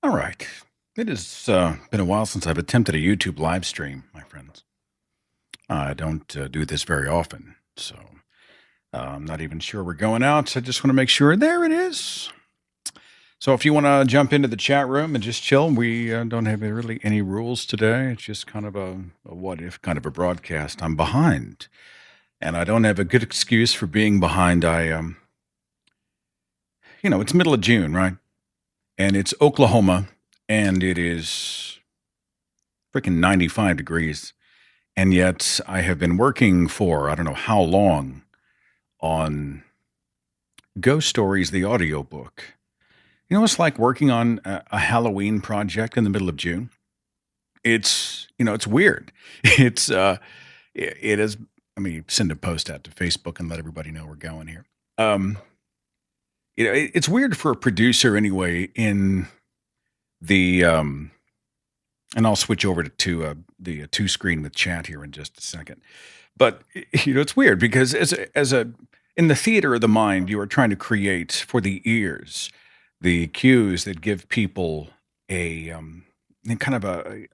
All right. It has been a while since I've attempted a YouTube live stream, my friends. I don't do this very often, so I'm not even sure we're going out. I just want to make sure. There it is. So if you want to jump into the chat room and just chill, we don't have really any rules today. It's just kind of a what if kind of a broadcast. I'm behind, and I don't have a good excuse for being behind. It's middle of June, right? And it's Oklahoma, and it is freaking 95 degrees. And yet I have been working for I don't know how long on Ghost Stories, the audiobook. It's like working on a Halloween project in the middle of June. It's weird. It's it is. Let me send a post out to Facebook and let everybody know we're going here. It's weird for a producer anyway in the and I'll switch over to the two screen with chat here in just a second. But it's weird because as a in the theater of the mind, you are trying to create for the ears the cues that give people a kind of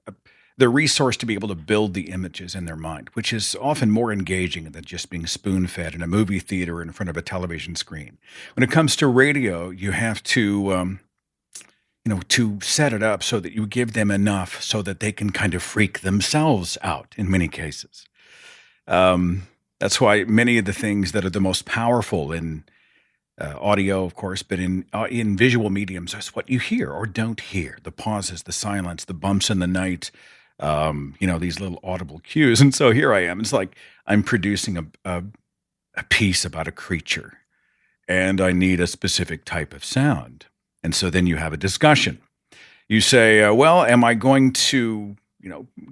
the resource to be able to build the images in their mind, which is often more engaging than just being spoon-fed in a movie theater in front of a television screen. When it comes to radio, you have to to set it up so that you give them enough so that they can kind of freak themselves out in many cases. That's why many of the things that are the most powerful in audio, of course, but in visual mediums is what you hear or don't hear, the pauses, the silence, the bumps in the night, these little audible cues. And so here I am. It's like I'm producing a piece about a creature, and I need a specific type of sound. And so then you have a discussion. You say, well, am I going to,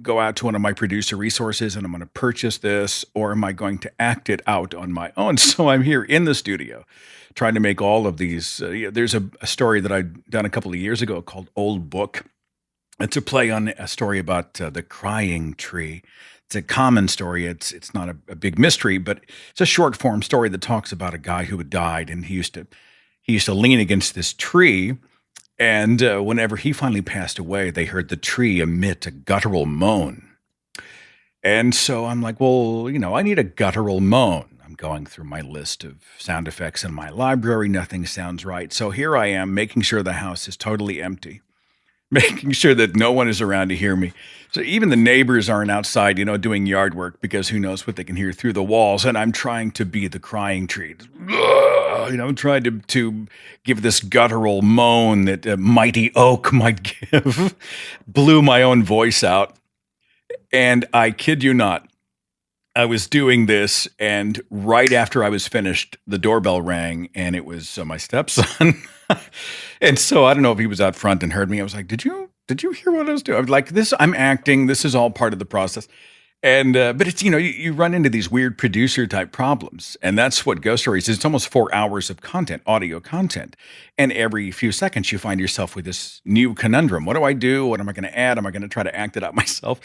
go out to one of my producer resources and I'm going to purchase this, or am I going to act it out on my own? So I'm here in the studio trying to make all of these. There's a story that I'd done a couple of years ago called Old Book. It's a play on a story about the crying tree. It's a common story. It's not a big mystery, but it's a short form story that talks about a guy who had died, and he used to lean against this tree. And whenever he finally passed away, they heard the tree emit a guttural moan. And so I'm like, well, I need a guttural moan. I'm going through my list of sound effects in my library. Nothing sounds right. So here I am making sure the house is totally empty, making sure that no one is around to hear me. So even the neighbors aren't outside, doing yard work, because who knows what they can hear through the walls. And I'm trying to be the crying tree. I'm trying to give this guttural moan that a mighty oak might give. Blew my own voice out. And I kid you not, I was doing this, and right after I was finished, the doorbell rang, and it was my stepson. And so I don't know if he was out front and heard me. I was like, did you hear what I was doing? I was like, this, I'm acting. This is all part of the process. And but it's, you run into these weird producer type problems. And that's what Ghost Stories is. It's almost 4 hours of content, audio content. And every few seconds you find yourself with this new conundrum. What do I do? What am I going to add? Am I going to try to act it out myself?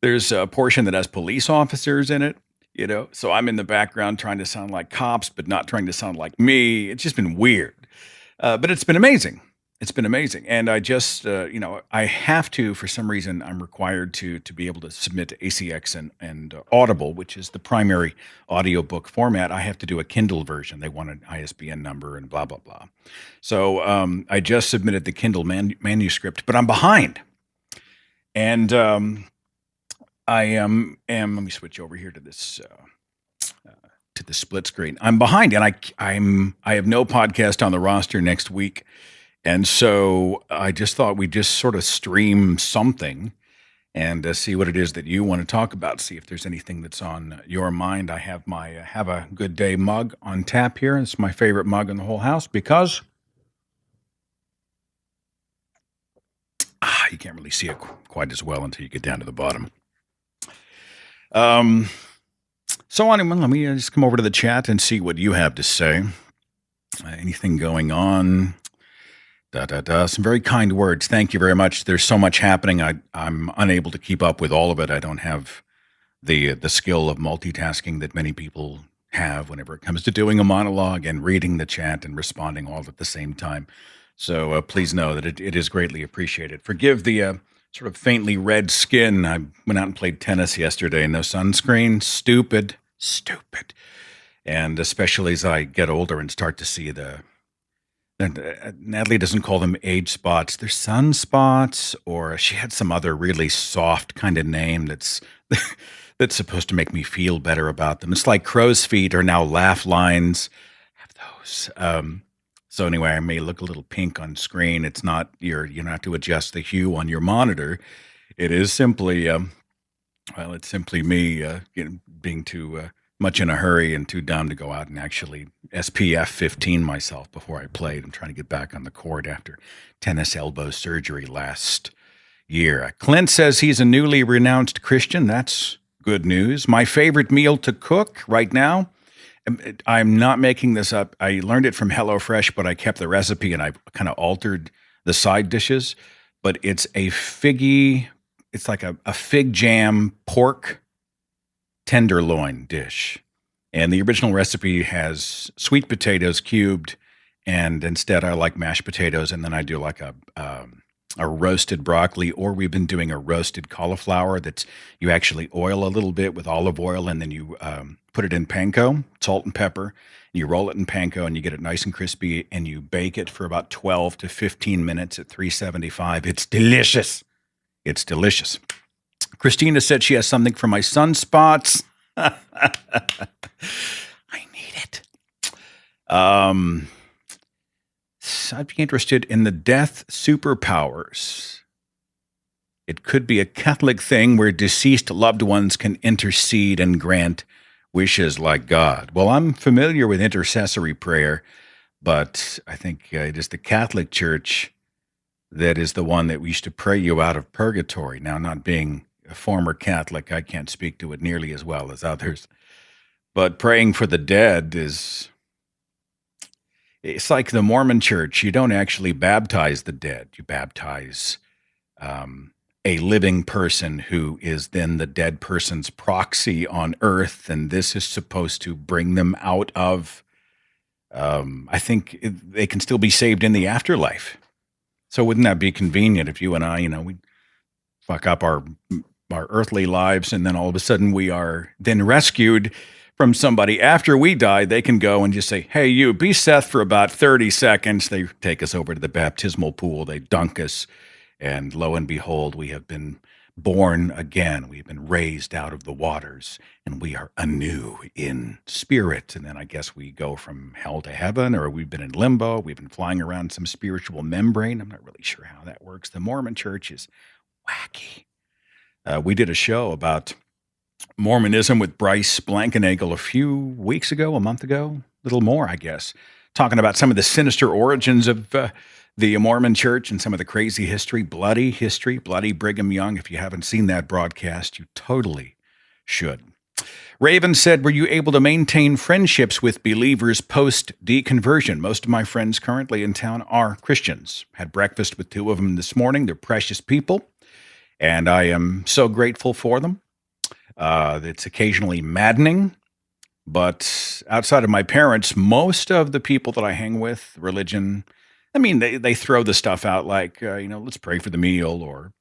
There's a portion that has police officers in it, so I'm in the background trying to sound like cops, but not trying to sound like me. It's just been weird. But it's been amazing. It's been amazing. And I just, I have to, for some reason, I'm required to be able to submit to ACX and Audible, which is the primary audiobook format. I have to do a Kindle version. They want an ISBN number and blah, blah, blah. So I just submitted the Kindle manuscript, but I'm behind. And I am, let me switch over here to this, to the split screen. I'm behind, and I have no podcast on the roster next week. And so I just thought we'd just sort of stream something and see what it is that you want to talk about. See if there's anything that's on your mind. I have my Have a Good Day mug on tap here. It's my favorite mug in the whole house because you can't really see it quite as well until you get down to the bottom. So anyway, let me just come over to the chat and see what you have to say. Anything going on? Some very kind words. Thank you very much. There's so much happening. I'm unable to keep up with all of it. I don't have the skill of multitasking that many people have whenever it comes to doing a monologue and reading the chat and responding all at the same time. So please know that it is greatly appreciated. Forgive the sort of faintly red skin. I went out and played tennis yesterday. No sunscreen. Stupid. Stupid. And especially as I get older and start to see Natalie doesn't call them age spots. They're sunspots, or she had some other really soft kind of name that's that's supposed to make me feel better about them. It's like crow's feet are now laugh lines. I have those. So anyway, I may look a little pink on screen. It's not you don't have to adjust the hue on your monitor. It is simply it's simply me being too much in a hurry and too dumb to go out and actually SPF 15 myself before I played. I'm trying to get back on the court after tennis elbow surgery last year. Clint says he's a newly renounced Christian. That's good news. My favorite meal to cook right now, I'm not making this up. I learned it from HelloFresh, but I kept the recipe and I kind of altered the side dishes. But it's it's like a fig jam pork tenderloin dish. And the original recipe has sweet potatoes cubed, and instead I like mashed potatoes, and then I do like a roasted broccoli, or we've been doing a roasted cauliflower that's you actually oil a little bit with olive oil, and then you put it in panko, salt and pepper, and you roll it in panko, and you get it nice and crispy, and you bake it for about 12 to 15 minutes at 375. It's delicious. It's delicious. Christina said she has something for my sunspots. I need it. I'd be interested in the death superpowers. It could be a Catholic thing where deceased loved ones can intercede and grant wishes like God. Well, I'm familiar with intercessory prayer, but I think it is the Catholic Church that is the one that we used to pray you out of purgatory. Now, not being a former Catholic, I can't speak to it nearly as well as others. But praying for the dead it's like the Mormon Church. You don't actually baptize the dead. You baptize a living person who is then the dead person's proxy on earth, and this is supposed to bring them out of, I think they can still be saved in the afterlife. So wouldn't that be convenient if you and I, we fuck up our earthly lives, and then all of a sudden we are then rescued from somebody after we die? They can go and just say, hey, you, be Seth for about 30 seconds. They take us over to the baptismal pool. They dunk us, and lo and behold, we have been born again. We've been raised out of the waters, and we are anew in spirit. And then I guess we go from hell to heaven, or we've been in limbo. We've been flying around some spiritual membrane. I'm not really sure how that works. The Mormon Church is wacky. We did a show about Mormonism with Bryce Blankenagel a few weeks ago, a month ago, a little more, I guess, talking about some of the sinister origins of the Mormon Church and some of the crazy history, bloody Brigham Young. If you haven't seen that broadcast, you totally should. Raven said, were you able to maintain friendships with believers post-deconversion? Most of my friends currently in town are Christians. Had breakfast with two of them this morning. They're precious people, and I am so grateful for them. It's occasionally maddening, but outside of my parents, most of the people that I hang with, religion, I mean, they throw the stuff out like, let's pray for the meal, or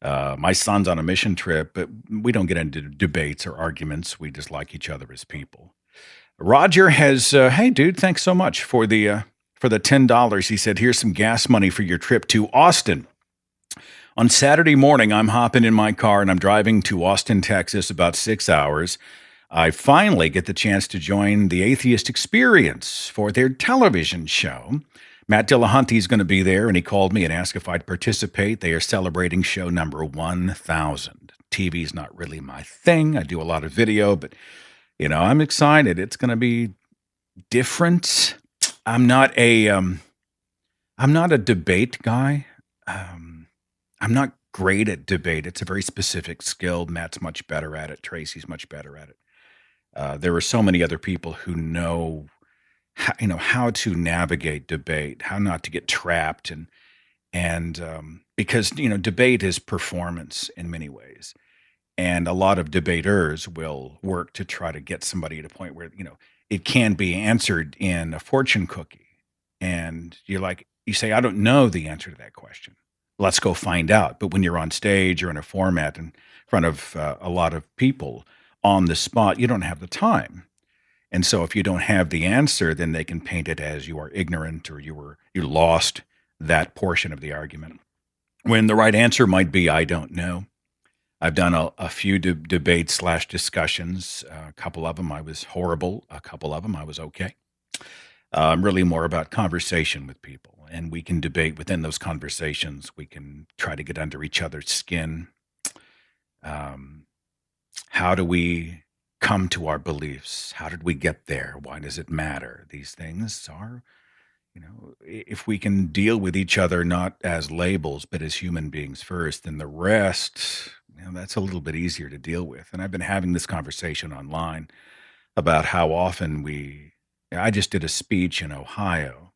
my son's on a mission trip, but we don't get into debates or arguments. We just like each other as people. Roger has, hey, dude, thanks so much for the $10. He said, here's some gas money for your trip to Austin. On Saturday morning, I'm hopping in my car and I'm driving to Austin, Texas, about 6 hours. I finally get the chance to join the Atheist Experience for their television show. Matt Dillahunty is going to be there, and he called me and asked if I'd participate. They are celebrating show number 1,000. TV's not really my thing. I do a lot of video, but, I'm excited. It's going to be different. I'm not a debate guy. I'm not great at debate. It's a very specific skill. Matt's much better at it. Tracy's much better at it. There are so many other people who know how to navigate debate, how not to get trapped, and because debate is performance in many ways, and a lot of debaters will work to try to get somebody at a point where it can be answered in a fortune cookie, and you're like, you say, I don't know the answer to that question. Let's go find out. But when you're on stage or in a format in front of a lot of people on the spot, you don't have the time. And so if you don't have the answer, then they can paint it as you are ignorant or you lost that portion of the argument. When the right answer might be, I don't know. I've done a few debates / discussions. A couple of them I was horrible. A couple of them I was okay. Really more about conversation with people. And we can debate within those conversations. We can try to get under each other's skin. How do we come to our beliefs? How did we get there? Why does it matter? These things are, if we can deal with each other not as labels, but as human beings first, then the rest, that's a little bit easier to deal with. And I've been having this conversation online about how often I just did a speech in Ohio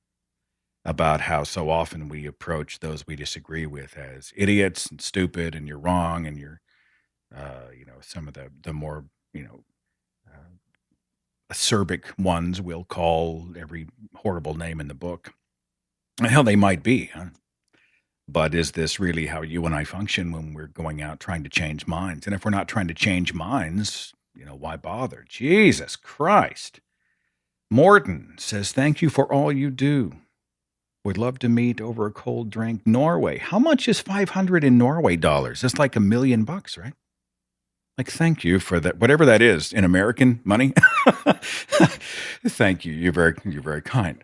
about how so often we approach those we disagree with as idiots and stupid, and you're wrong, and you're, some of the more, acerbic ones we'll call every horrible name in the book. And hell, they might be, huh? But is this really how you and I function when we're going out trying to change minds? And if we're not trying to change minds, why bother? Jesus Christ. Morton says, thank you for all you do. Would love to meet over a cold drink. Norway. How much is 500 in Norway dollars? That's like $1 million, right? Like, thank you for that, whatever that is in American money. Thank you. You're very kind.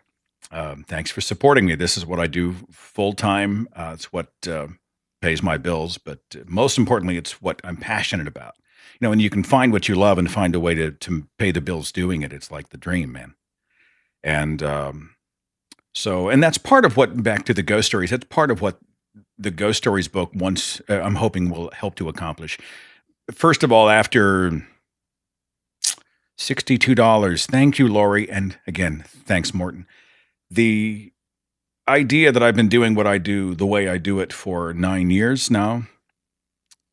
Thanks for supporting me. This is what I do full time. It's what pays my bills, but most importantly, it's what I'm passionate about. And you can find what you love and find a way to pay the bills doing it. It's like the dream, man. And and that's part of what, back to the ghost stories, that's part of what the ghost stories book I'm hoping will help to accomplish. First of all, after $62, thank you, Lori. And again, thanks, Morton. The idea that I've been doing what I do the way I do it for 9 years now,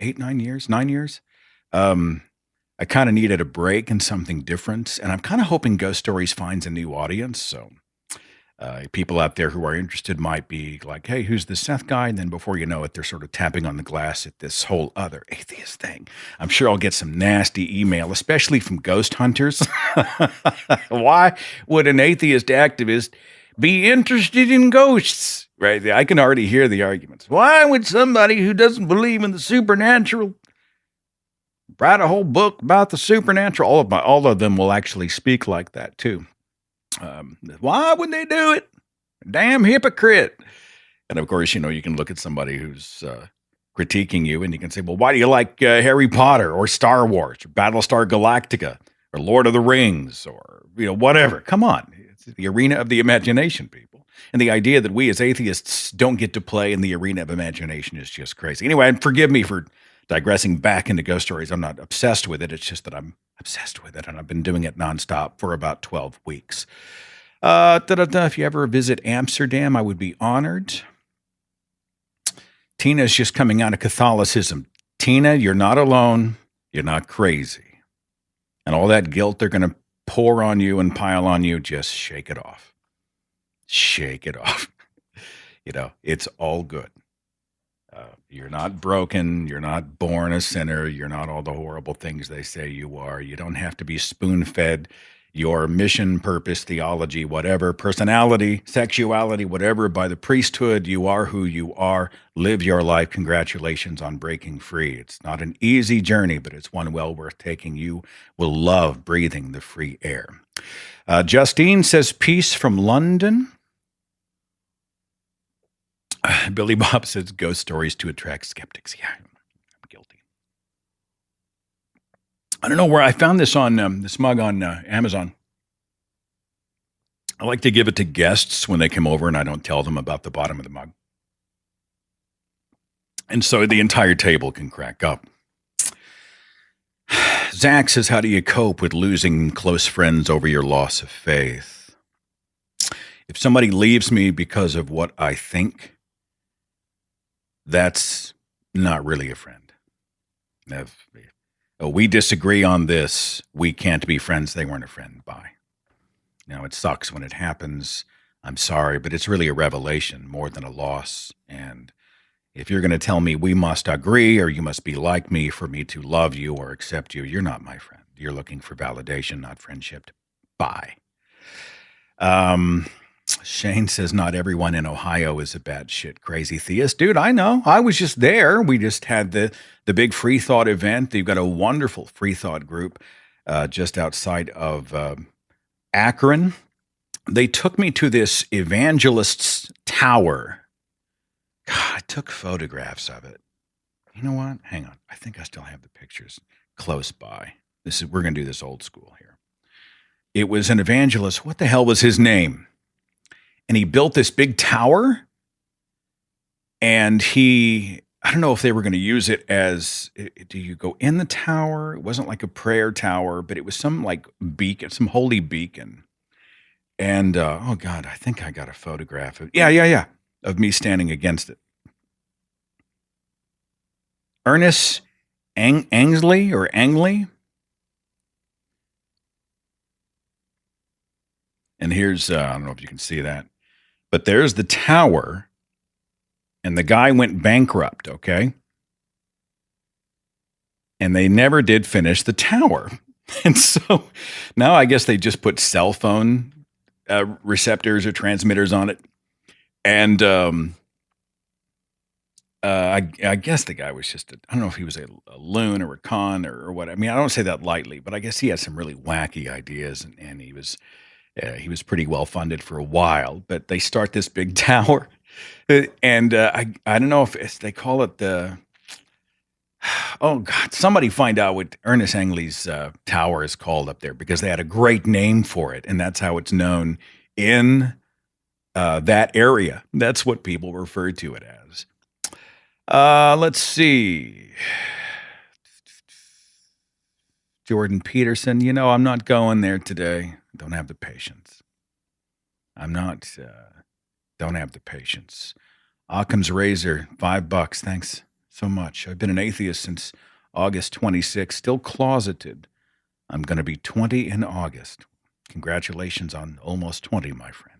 9 years. I kind of needed a break and something different. And I'm kind of hoping Ghost Stories finds a new audience. So people out there who are interested might be like, hey, who's this Seth guy? And then before you know it, they're sort of tapping on the glass at this whole other atheist thing. I'm sure I'll get some nasty email, especially from ghost hunters. Why would an atheist activist be interested in ghosts? Right? I can already hear the arguments. Why would somebody who doesn't believe in the supernatural write a whole book about the supernatural? All of them will actually speak like that too. Why would they do it? Damn hypocrite. And of course, you can look at somebody who's critiquing you and you can say, well, why do you like Harry Potter or Star Wars or Battlestar Galactica or Lord of the Rings or, whatever? Come on. It's the arena of the imagination, people. And the idea that we as atheists don't get to play in the arena of imagination is just crazy. Anyway, and forgive me for digressing back into ghost stories. I'm not obsessed with it. It's just that I'm obsessed with it, and I've been doing it nonstop for about 12 weeks. If you ever visit Amsterdam, I would be honored. Tina's just coming out of Catholicism. Tina, you're not alone. You're not crazy. And all that guilt they're going to pour on you and pile on you, just shake it off. Shake it off. It's all good. You're not broken. You're not born a sinner. You're not all the horrible things they say you are. You don't have to be spoon-fed your mission, purpose, theology, whatever, personality, sexuality, whatever, by the priesthood. You are who you are. Live your life. Congratulations on breaking free. It's not an easy journey, but it's one well worth taking. You will love breathing the free air. Justine says, peace from London. Billy Bob says, ghost stories to attract skeptics. Yeah, I'm guilty. I don't know where I found this on this mug on Amazon. I like to give it to guests when they come over and I don't tell them about the bottom of the mug. And so the entire table can crack up. Zach says, how do you cope with losing close friends over your loss of faith? If somebody leaves me because of what I think, that's not really a friend. If we disagree on this, we can't be friends. They weren't a friend. Bye. It sucks when it happens. I'm sorry, but it's really a revelation more than a loss. And if you're going to tell me we must agree or you must be like me for me to love you or accept you, you're not my friend. You're looking for validation, not friendship. Bye. Um, Shane says not everyone in Ohio is a batshit crazy theist. Dude, I know. I was just there. We just had the big free thought event. They've got a wonderful free thought group just outside of Akron. They took me to this evangelist's tower. God, I took photographs of it. You know what? Hang on. I think I still have the pictures close by. We're going to do this old school here. It was an evangelist. What the hell was his name? And he built this big tower. And I don't know if they were going to use it as, do you go in the tower? It wasn't like a prayer tower, but it was some like beacon, some holy beacon. And, oh God, I think I got a photograph of, yeah, of me standing against it. Ernest Angley or Angley. And here's, I don't know if you can see that, but there's the tower, and the guy went bankrupt, okay? And they never did finish the tower. And so now I guess they just put cell phone receptors or transmitters on it. And I guess the guy was just, I don't know if he was a loon or a con or what. I mean, I don't say that lightly, but I guess he had some really wacky ideas, and he was pretty well funded for a while. But they start this big tower, and I don't know if they call it the, oh God, somebody find out what Ernest Angley's tower is called up there, because they had a great name for it, and that's how it's known in that area. That's what people refer to it as. Let's see. Jordan Peterson, I'm not going there today. Don't have the patience. Don't have the patience. Occam's razor, $5. Thanks so much. I've been an atheist since August 26, still closeted. I'm going to be 20 in August. Congratulations on almost 20, my friend.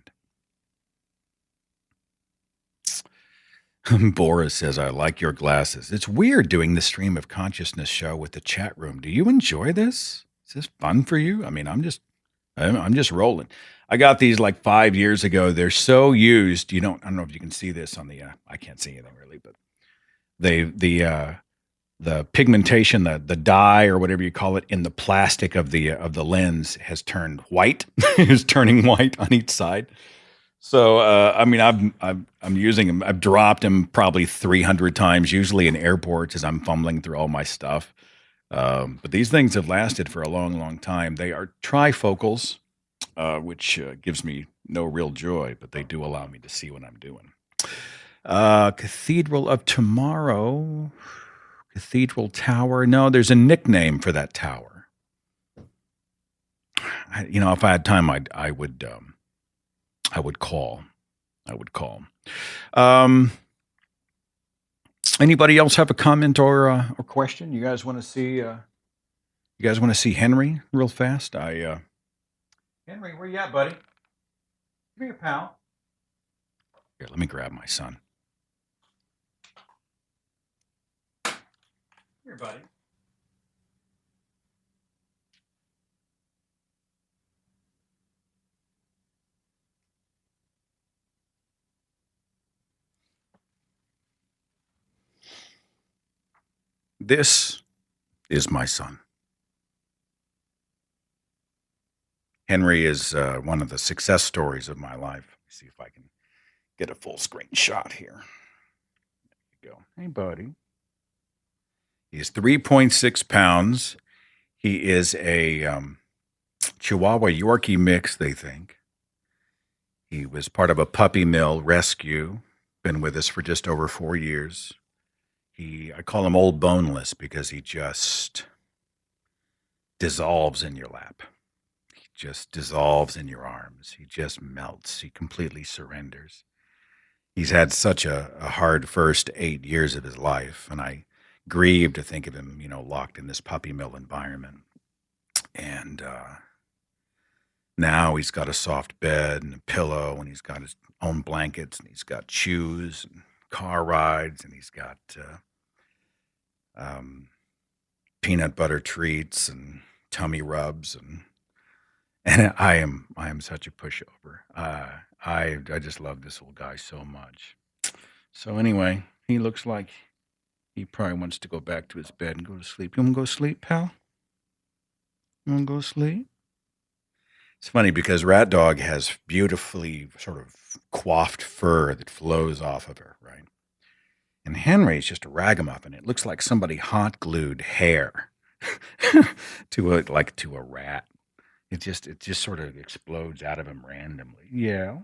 Boris says, I like your glasses. It's weird doing the stream of consciousness show with the chat room. Do you enjoy this? Is this fun for you? I mean, I'm just rolling. I got these like 5 years ago. They're so used. I don't know if you can see this on the, I can't see anything really, but the pigmentation, the dye or whatever you call it in the plastic of the lens has turned white, is turning white on each side. So, I mean, I'm using them. I've dropped them probably 300 times, usually in airports as I'm fumbling through all my stuff. But these things have lasted for a long, long time. They are trifocals, which gives me no real joy, but they do allow me to see what I'm doing. Cathedral of Tomorrow, Cathedral Tower. No, there's a nickname for that tower. If I had time, I would call. Anybody else have a comment or question? You guys want to see Henry real fast? Henry, where you at, buddy? Come here, pal. Here, let me grab my son. Here, buddy. This is my son. Henry is one of the success stories of my life. Let's see if I can get a full screen shot here. There you go. Hey, buddy. He's 3.6 pounds. He is a Chihuahua Yorkie mix, they think. He was part of a puppy mill rescue. Been with us for just over 4 years. I call him Old Boneless because he just dissolves in your lap. He just dissolves in your arms. He just melts. He completely surrenders. He's had such a hard first 8 years of his life, and I grieve to think of him, locked in this puppy mill environment. And Now he's got a soft bed and a pillow, and he's got his own blankets, and he's got shoes and car rides, and he's got um, peanut butter treats and tummy rubs, and I am such a pushover. I just love this old guy so much. So anyway, he looks like he probably wants to go back to his bed and go to sleep. You want to go to sleep, pal? You want to go to sleep? It's funny because Rat Dog has beautifully sort of coiffed fur that flows off of her, right? And Henry's just a ragamuffin. It looks like somebody hot glued hair to a rat. It just sort of explodes out of him randomly. Yeah.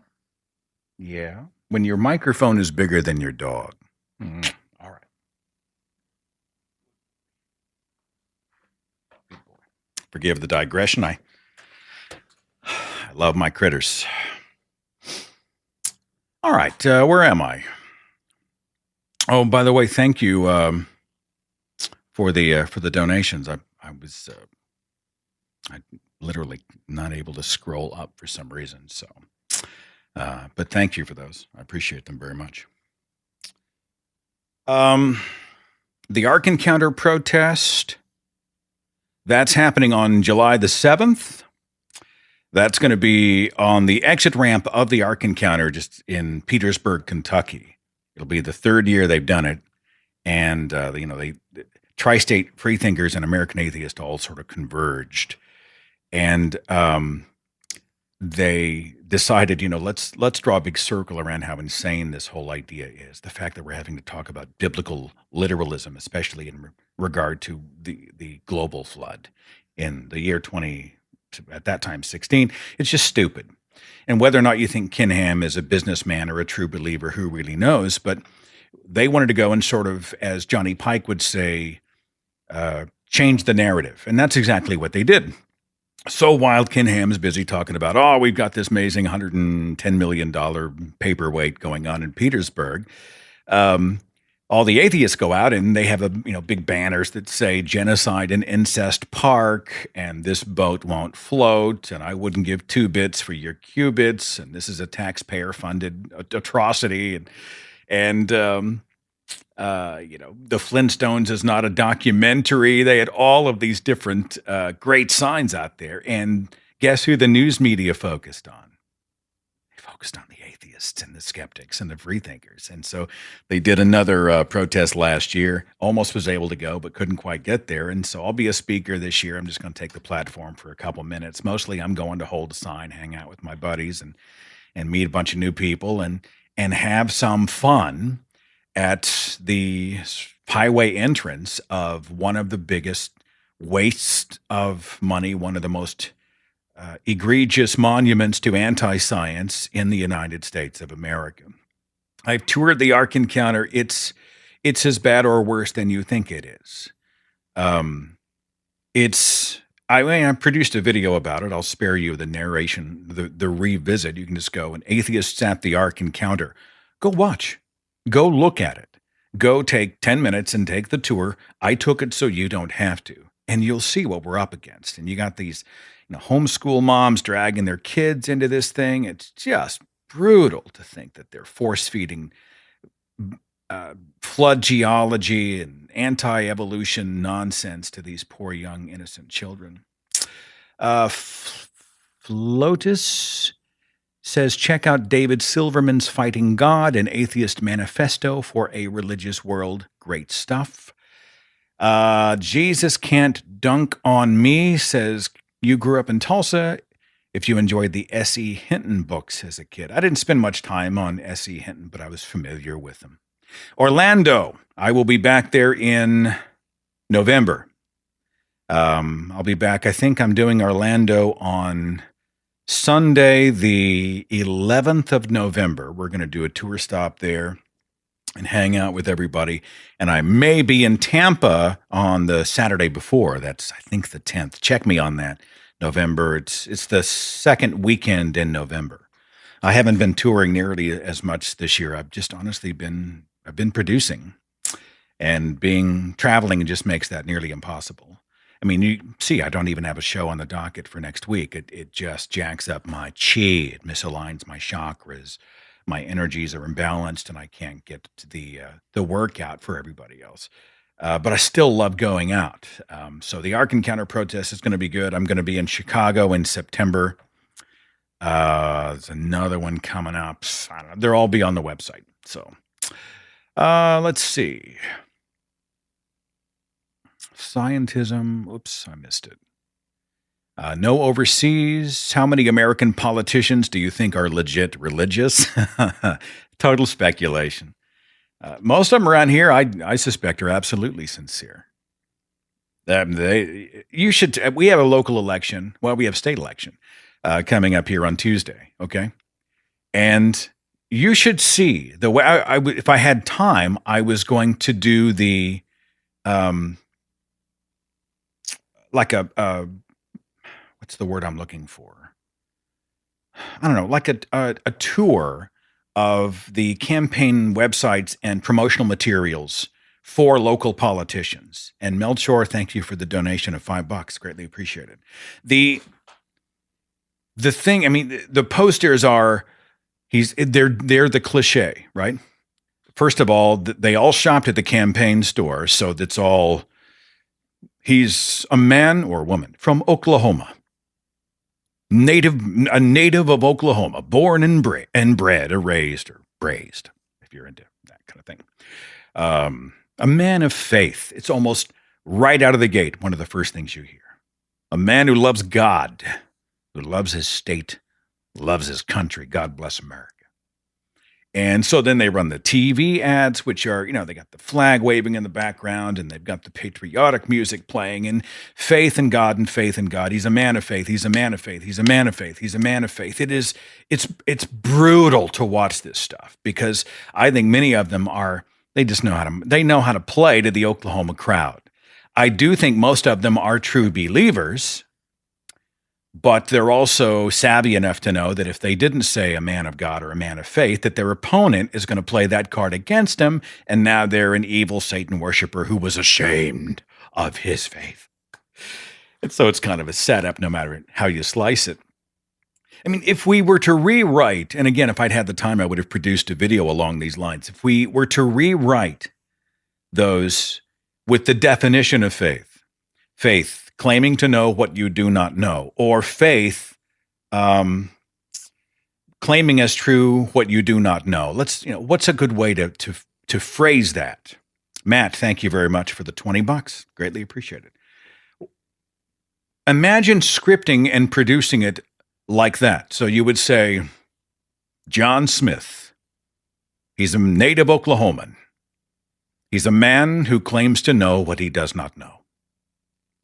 Yeah. When your microphone is bigger than your dog. All right. Good boy. Forgive the digression. I love my critters. All right. Where am I? Oh, by the way, thank you for the donations. I was I literally not able to scroll up for some reason. So, but thank you for those. I appreciate them very much. The Ark Encounter protest, that's happening on July the 7th. That's going to be on the exit ramp of the Ark Encounter just in Petersburg, Kentucky. It'll be the third year they've done it. And, they tri-state freethinkers and American atheists all sort of converged. And they decided, let's draw a big circle around how insane this whole idea is. The fact that we're having to talk about biblical literalism, especially in regard to the global flood in the year 20, at that time 16, it's just stupid. And whether or not you think Kinham is a businessman or a true believer, who really knows? But they wanted to go and sort of, as Johnny Pike would say, change the narrative. And that's exactly what they did. So while Kinham is busy talking about, we've got this amazing $110 million paperweight going on in Petersburg, all the atheists go out and they have big banners that say genocide and incest park, and this boat won't float, and I wouldn't give 2 bits for your qubits, and this is a taxpayer funded atrocity, and the Flintstones is not a documentary. They had all of these different great signs out there, and guess who the news media focused on? They focused on the atheists and the skeptics and the freethinkers. And so they did another protest last year. Almost was able to go, but couldn't quite get there. And so I'll be a speaker this year. I'm just going to take the platform for a couple minutes. Mostly I'm going to hold a sign, hang out with my buddies, and meet a bunch of new people and have some fun at the highway entrance of one of the biggest wastes of money, one of the most egregious monuments to anti-science in the United States of America. I've toured the Ark Encounter. It's as bad or worse than you think it is. I produced a video about it. I'll spare you the narration, the revisit. You can just go and Atheists at the Ark Encounter. Go watch. Go look at it. Go take 10 minutes and take the tour. I took it so you don't have to. And you'll see what we're up against. And you got these homeschool moms dragging their kids into this thing. It's just brutal to think that they're force-feeding flood geology and anti-evolution nonsense to these poor young innocent children. Flotus says, check out David Silverman's Fighting God, an Atheist Manifesto for a Religious World. Great stuff. Jesus Can't Dunk on Me says, you grew up in Tulsa. If you enjoyed the S.E. Hinton books as a kid. I didn't spend much time on S.E. Hinton, but I was familiar with them. Orlando, I will be back there in November. I'll be back. I think I'm doing Orlando on Sunday, the 11th of November. We're going to do a tour stop there and hang out with everybody. And I may be in Tampa on the Saturday before. That's, I think, the 10th. Check me on that. November. It's the second weekend in November. I haven't been touring nearly as much this year. I've just honestly been producing, and traveling just makes that nearly impossible. I mean, you see, I don't even have a show on the docket for next week. It just jacks up my chi. It misaligns my chakras. My energies are imbalanced, and I can't get to the workout for everybody else. But I still love going out. So the Ark Encounter protest is going to be good. I'm going to be in Chicago in September. There's another one coming up. I don't know. They'll all be on the website. So let's see. Scientism. Oops, I missed it. No overseas. How many American politicians do you think are legit religious? Total speculation. Most of them around here, I suspect, are absolutely sincere. We have a local election. Well, we have state election coming up here on Tuesday. Okay, and you should see the way if I had time, I was going to do the like a what's the word I'm looking for? I don't know, like a tour of the campaign websites and promotional materials for local politicians. And Melchor, thank you for the donation of $5. Greatly appreciated. The thing, I mean, the posters are they're the cliche, right? First of all, they all shopped at the campaign store, so that's all. He's a man or woman from Oklahoma. A native of Oklahoma, born and bred, or raised, or braised, if you're into that kind of thing. A man of faith. It's almost right out of the gate, one of the first things you hear. A man who loves God, who loves his state, loves his country. God bless America. And so then they run the TV ads, which are, they got the flag waving in the background, and they've got the patriotic music playing, and faith in God and faith in God. He's a man of faith. He's a man of faith. He's a man of faith. He's a man of faith. It's brutal to watch this stuff, because I think many of them know how to play to the Oklahoma crowd. I do think most of them are true believers, but they're also savvy enough to know that if they didn't say a man of God or a man of faith, that their opponent is going to play that card against them, and now they're an evil Satan worshiper who was ashamed of his faith. And so it's kind of a setup, no matter how you slice it. I mean, if we were to rewrite, and again, if I'd had the time, I would have produced a video along these lines. If we were to rewrite those with the definition of faith, claiming to know what you do not know, or faith, claiming as true what you do not know. What's a good way to phrase that? Matt, thank you very much for the $20. Greatly appreciated. Imagine scripting and producing it like that. So you would say, John Smith, he's a native Oklahoman. He's a man who claims to know what he does not know.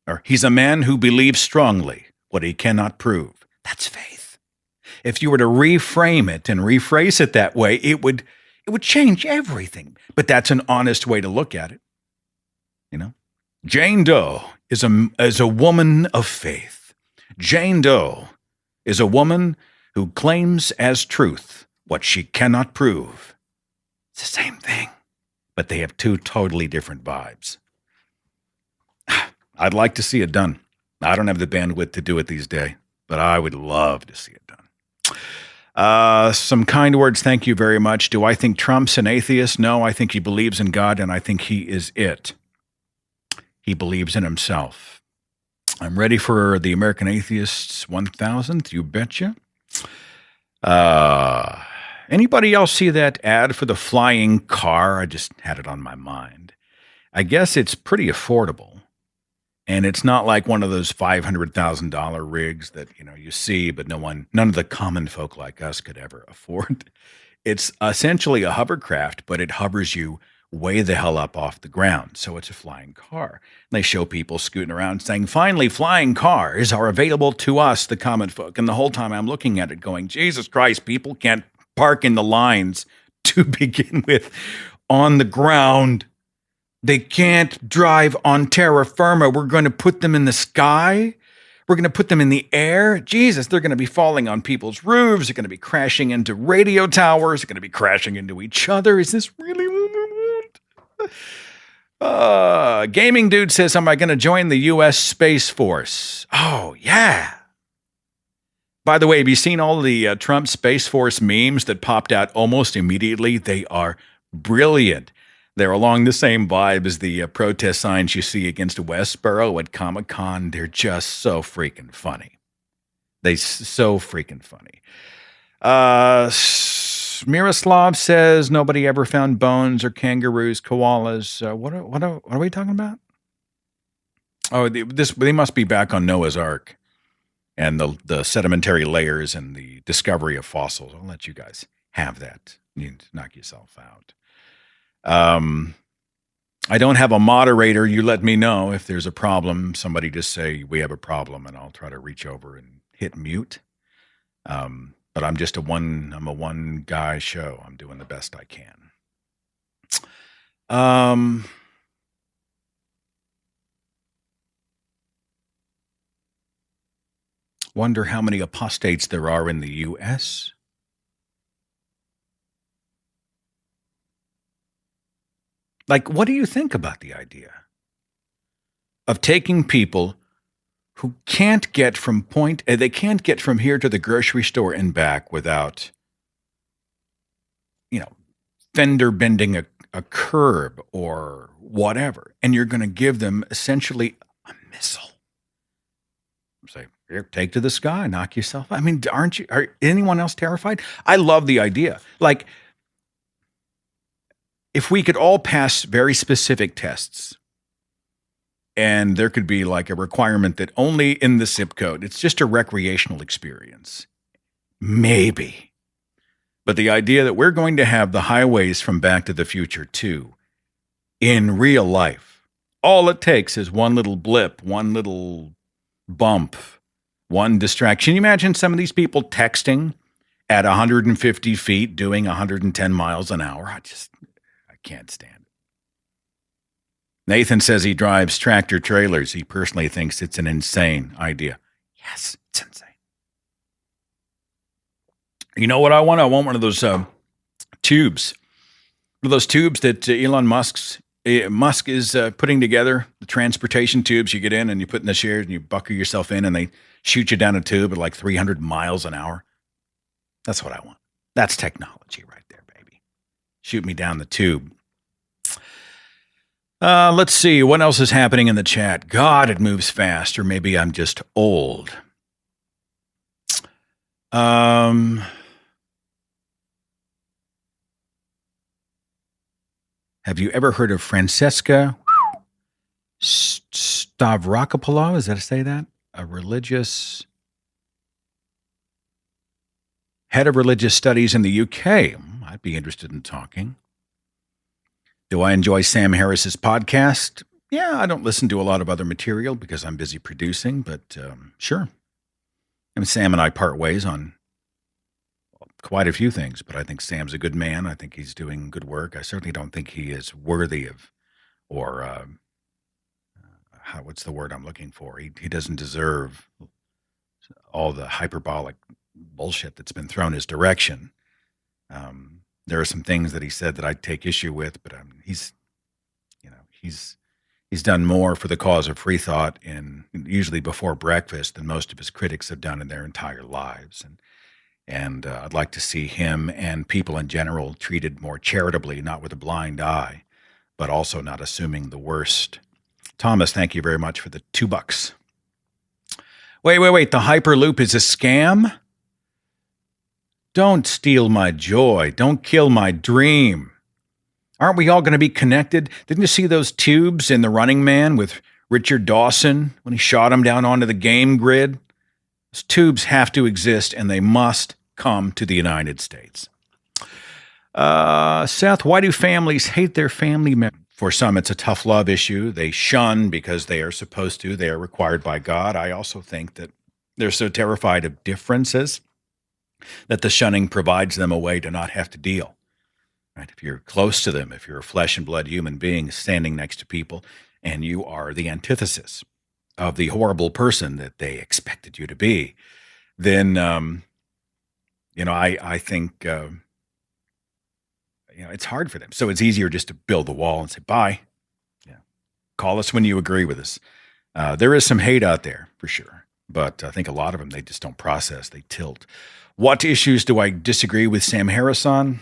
Or he's a man who believes strongly what he cannot prove. That's faith. If you were to reframe it and rephrase it that way, it would change everything. But that's an honest way to look at it. Jane Doe is a woman of faith. Jane Doe is a woman who claims as truth what she cannot prove. It's the same thing, but they have two totally different vibes. I'd like to see it done. I don't have the bandwidth to do it these days, but I would love to see it done. Some kind words, thank you very much. Do I think Trump's an atheist? No, I think he believes in God, and I think he is it. He believes in himself. I'm ready for the American Atheists 1000th, you betcha. Anybody else see that ad for the flying car? I just had it on my mind. I guess it's pretty affordable. And it's not like one of those $500,000 rigs that, you see, but none of the common folk like us could ever afford. It's essentially a hovercraft, but it hovers you way the hell up off the ground. So it's a flying car. And they show people scooting around saying, finally, flying cars are available to us, the common folk. And the whole time I'm looking at it going, Jesus Christ, people can't park in the lines to begin with on the ground. They can't drive on terra firma. We're going to put them in the sky. We're going to put them in the air. Jesus, they're going to be falling on people's roofs. They're going to be crashing into radio towers. They're going to be crashing into each other. Is this really what we want? Gaming Dude says, am I going to join the U.S. Space Force? Oh, yeah. By the way, have you seen all the Trump Space Force memes that popped out almost immediately? They are brilliant. They're along the same vibe as the protest signs you see against Westboro at Comic-Con. They're just so freaking funny. So freaking funny. Miroslav says nobody ever found bones or kangaroos, koalas. What are we talking about? Oh, they must be back on Noah's Ark and the sedimentary layers and the discovery of fossils. I'll let you guys have that. You need to knock yourself out. I don't have a moderator. You let me know if there's a problem. Somebody just say we have a problem, and I'll try to reach over and hit mute. But I'm a one guy show. I'm doing the best I can. Wonder how many apostates there are in the U.S. Like, what do you think about the idea of taking people who can't get from they can't get from here to the grocery store and back without, fender bending a curb or whatever, and you're going to give them essentially a missile? Say, here, take to the sky, knock yourself out. I mean, are anyone else terrified? I love the idea. Like, if we could all pass very specific tests, and there could be like a requirement that only in the zip code, it's just a recreational experience. Maybe. But the idea that we're going to have the highways from Back to the Future 2 in real life, all it takes is one little blip, one little bump, one distraction. Can you imagine some of these people texting at 150 feet doing 110 miles an hour? I can't stand it. Nathan says he drives tractor trailers. He personally thinks it's an insane idea. Yes, it's insane. You know what I want? I want one of those tubes. One of those tubes that Elon Musk is putting together, the transportation tubes you get in and you put in the shares and you buckle yourself in and they shoot you down a tube at like 300 miles an hour. That's what I want. That's technology right there, baby. Shoot me down the tube. Let's see. What else is happening in the chat? God, it moves fast, or maybe I'm just old. Have you ever heard of Francesca Stavrakopoulos? Is that to say that? A religious head of religious studies in the UK. I'd be interested in talking. Do I enjoy Sam Harris's podcast? Yeah, I don't listen to a lot of other material because I'm busy producing, but sure. And Sam and I part ways on quite a few things, but I think Sam's a good man. I think he's doing good work. I certainly don't think he is worthy of, or what's the word I'm looking for? He doesn't deserve all the hyperbolic bullshit that's been thrown his direction. There are some things that he said that I take issue with, but he's done more for the cause of free thought, and usually before breakfast, than most of his critics have done in their entire lives. And I'd like to see him and people in general treated more charitably, not with a blind eye, but also not assuming the worst. Thomas, thank you very much for the $2. Wait. The Hyperloop is a scam? Don't steal my joy. Don't kill my dream. Aren't we all going to be connected? Didn't you see those tubes in The Running Man with Richard Dawson when he shot him down onto the game grid? Those tubes have to exist, and they must come to the United States. Seth, why do families hate their family members? For some, it's a tough love issue. They shun because they are supposed to. They are required by God. I also think that they're so terrified of differences that the shunning provides them a way to not have to deal. Right? If you're close to them, if you're a flesh and blood human being standing next to people, and you are the antithesis of the horrible person that they expected you to be, then I think it's hard for them. So it's easier just to build the wall and say bye. Yeah, Call us when you agree with us. There is some hate out there for sure, but I think a lot of them, they just don't process. They tilt. What issues do I disagree with Sam Harris on?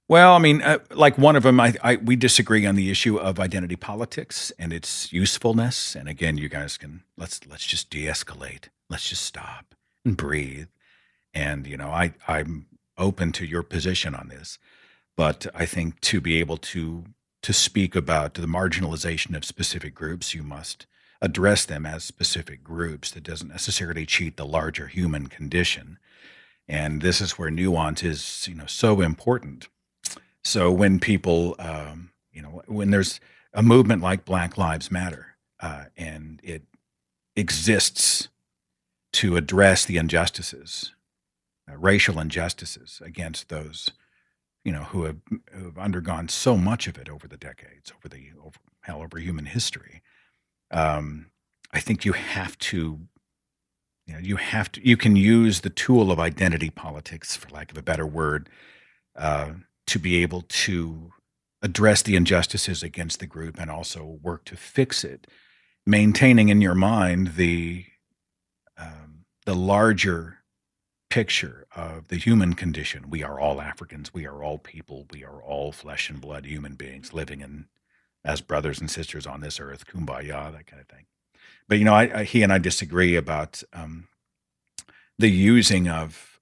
Well, I mean, like one of them, we disagree on the issue of identity politics and its usefulness. And again, you guys can let's just de-escalate. Let's just stop and breathe. And I'm open to your position on this, but I think to be able to speak about the marginalization of specific groups, you must address them as specific groups. That doesn't necessarily cheat the larger human condition. And this is where nuance is, so important. So when people, when there's a movement like Black Lives Matter, and it exists to address the injustices, racial injustices against those, who have undergone so much of it over the decades, over human history. I think you have to, you can use the tool of identity politics, for lack of a better word, to be able to address the injustices against the group and also work to fix it, maintaining in your mind the larger picture of the human condition. We are all Africans. We are all people. We are all flesh and blood human beings living as brothers and sisters on this earth, kumbaya, that kind of thing. But, he and I disagree about the using of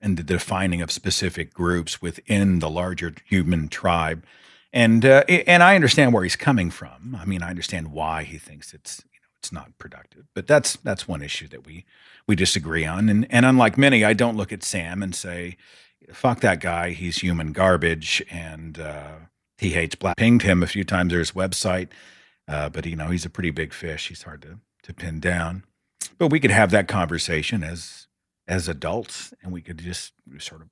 and the defining of specific groups within the larger human tribe. And I understand where he's coming from. I mean, I understand why he thinks it's not productive. But that's one issue that we disagree on. And unlike many, I don't look at Sam and say, fuck that guy, he's human garbage, and he hates black. Pinged him a few times at his website, but he's a pretty big fish. He's hard to pin down. But we could have that conversation as adults, and we could just sort of,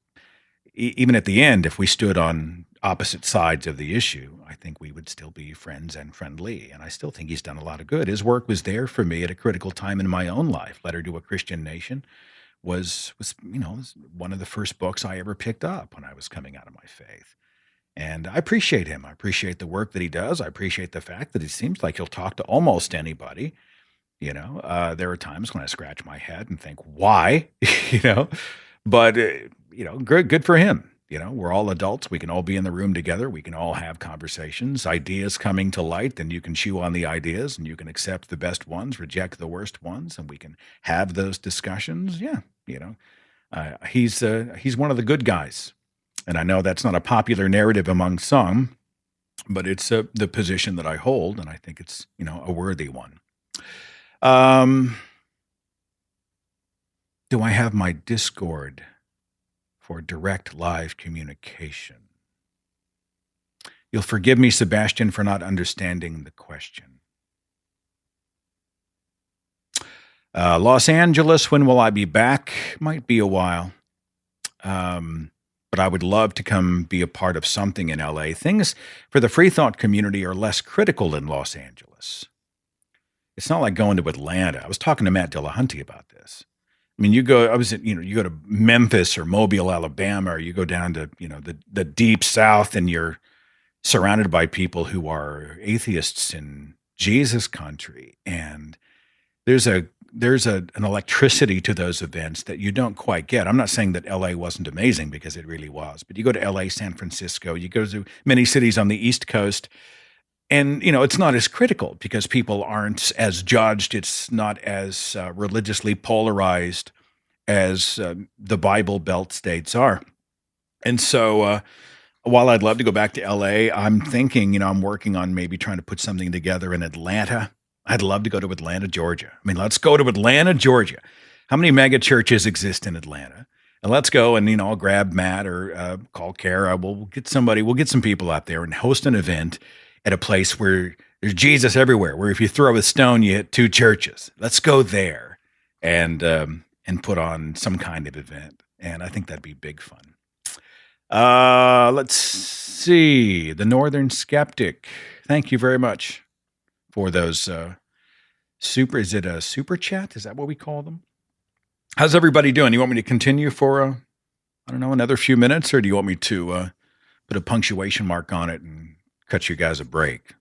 even at the end, if we stood on opposite sides of the issue, I think we would still be friends and friendly. And I still think he's done a lot of good. His work was there for me at a critical time in my own life. Letter to a Christian Nation was one of the first books I ever picked up when I was coming out of my faith. And I appreciate him. I appreciate the work that he does. I appreciate the fact that it seems like he'll talk to almost anybody. There are times when I scratch my head and think, why? But good for him. We're all adults. We can all be in the room together. We can all have conversations, ideas coming to light. Then you can chew on the ideas, and you can accept the best ones, reject the worst ones, and we can have those discussions. Yeah, he's one of the good guys, and I know that's not a popular narrative among some, but it's the position that I hold, and I think it's a worthy one. Do I have my Discord for direct live communication? You'll forgive me, Sebastian, for not understanding the question. Los Angeles, when will I be back? Might be a while. But I would love to come be a part of something in LA. Things for the free thought community are less critical in Los Angeles. It's not like going to Atlanta. I was talking to Matt Dillahunty about this. I mean, you go to Memphis or Mobile, Alabama, or you go down to, the deep South, and you're surrounded by people who are atheists in Jesus country. And there's an electricity to those events that you don't quite get. I'm not saying that LA wasn't amazing, because it really was, but you go to LA, San Francisco, you go to many cities on the East Coast, and, it's not as critical because people aren't as judged. It's not as religiously polarized as the Bible Belt states are. And so while I'd love to go back to LA, I'm thinking, I'm working on maybe trying to put something together in Atlanta. I'd love to go to Atlanta, Georgia. I mean, let's go to Atlanta, Georgia. How many mega churches exist in Atlanta? And let's go, and, I'll grab Matt or call Kara. We'll get some people out there and host an event at a place where there's Jesus everywhere, where if you throw a stone, you hit 2 churches. Let's go there and put on some kind of event. And I think that'd be big fun. Let's see. The Northern Skeptic. Thank you very much for those is it a super chat? Is that what we call them? How's everybody doing? You want me to continue for, another few minutes, or do you want me to put a punctuation mark on it and cut you guys a break?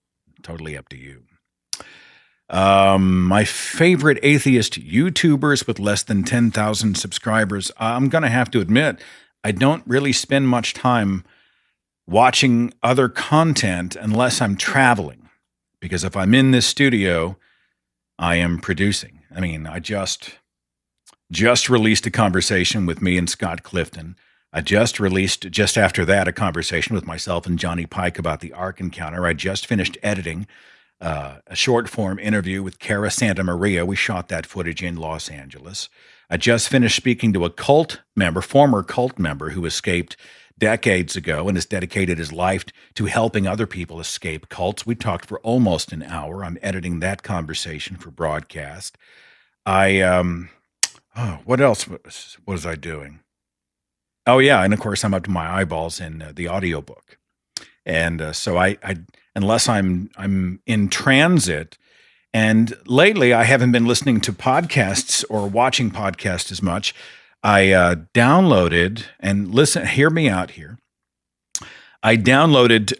totally up to you. My favorite atheist YouTubers with less than 10,000 subscribers. I'm going to have to admit, I don't really spend much time watching other content unless I'm traveling. Because if I'm in this studio, I am producing. I mean, I just released a conversation with me and Scott Clifton. I just released, just after that, a conversation with myself and Johnny Pike about the Ark Encounter. I just finished editing a short form interview with Cara Santa Maria. We shot that footage in Los Angeles. I just finished speaking to a former cult member who escaped decades ago and has dedicated his life to helping other people escape cults. We talked for almost an hour. I'm editing that conversation for broadcast. What else was I doing? Oh yeah, and of course I'm up to my eyeballs in the audiobook. And so I unless I'm in transit, and lately I haven't been listening to podcasts or watching podcasts as much. I downloaded, and hear me out here. I downloaded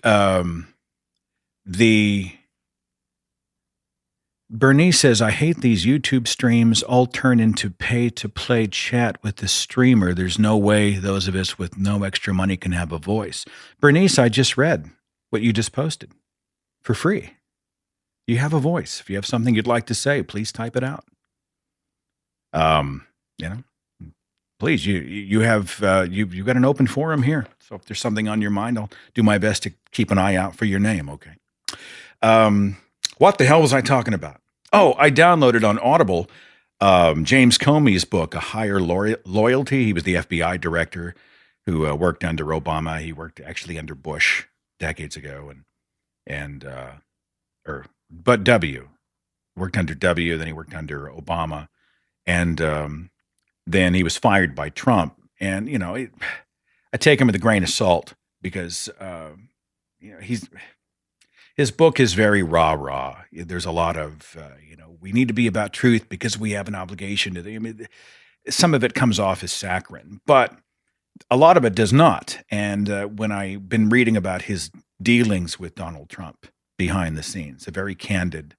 Bernice says, I hate these YouTube streams all turn into pay-to-play chat with the streamer. There's no way those of us with no extra money can have a voice. Bernice, I just read what you just posted for free. You have a voice. If you have something you'd like to say, please type it out. Please, you've got an open forum here. So if there's something on your mind, I'll do my best to keep an eye out for your name. Okay. What the hell was I talking about? Oh, I downloaded on Audible James Comey's book, A Higher Loyalty. He was the FBI director who worked under Obama. He worked actually under Bush decades ago, but W worked under W. Then he worked under Obama, and then he was fired by Trump. And I take him with a grain of salt because his book is very rah-rah. There's a lot of, we need to be about truth because we have an obligation to. Some of it comes off as saccharine, but a lot of it does not. And when I've been reading about his dealings with Donald Trump behind the scenes, a very candid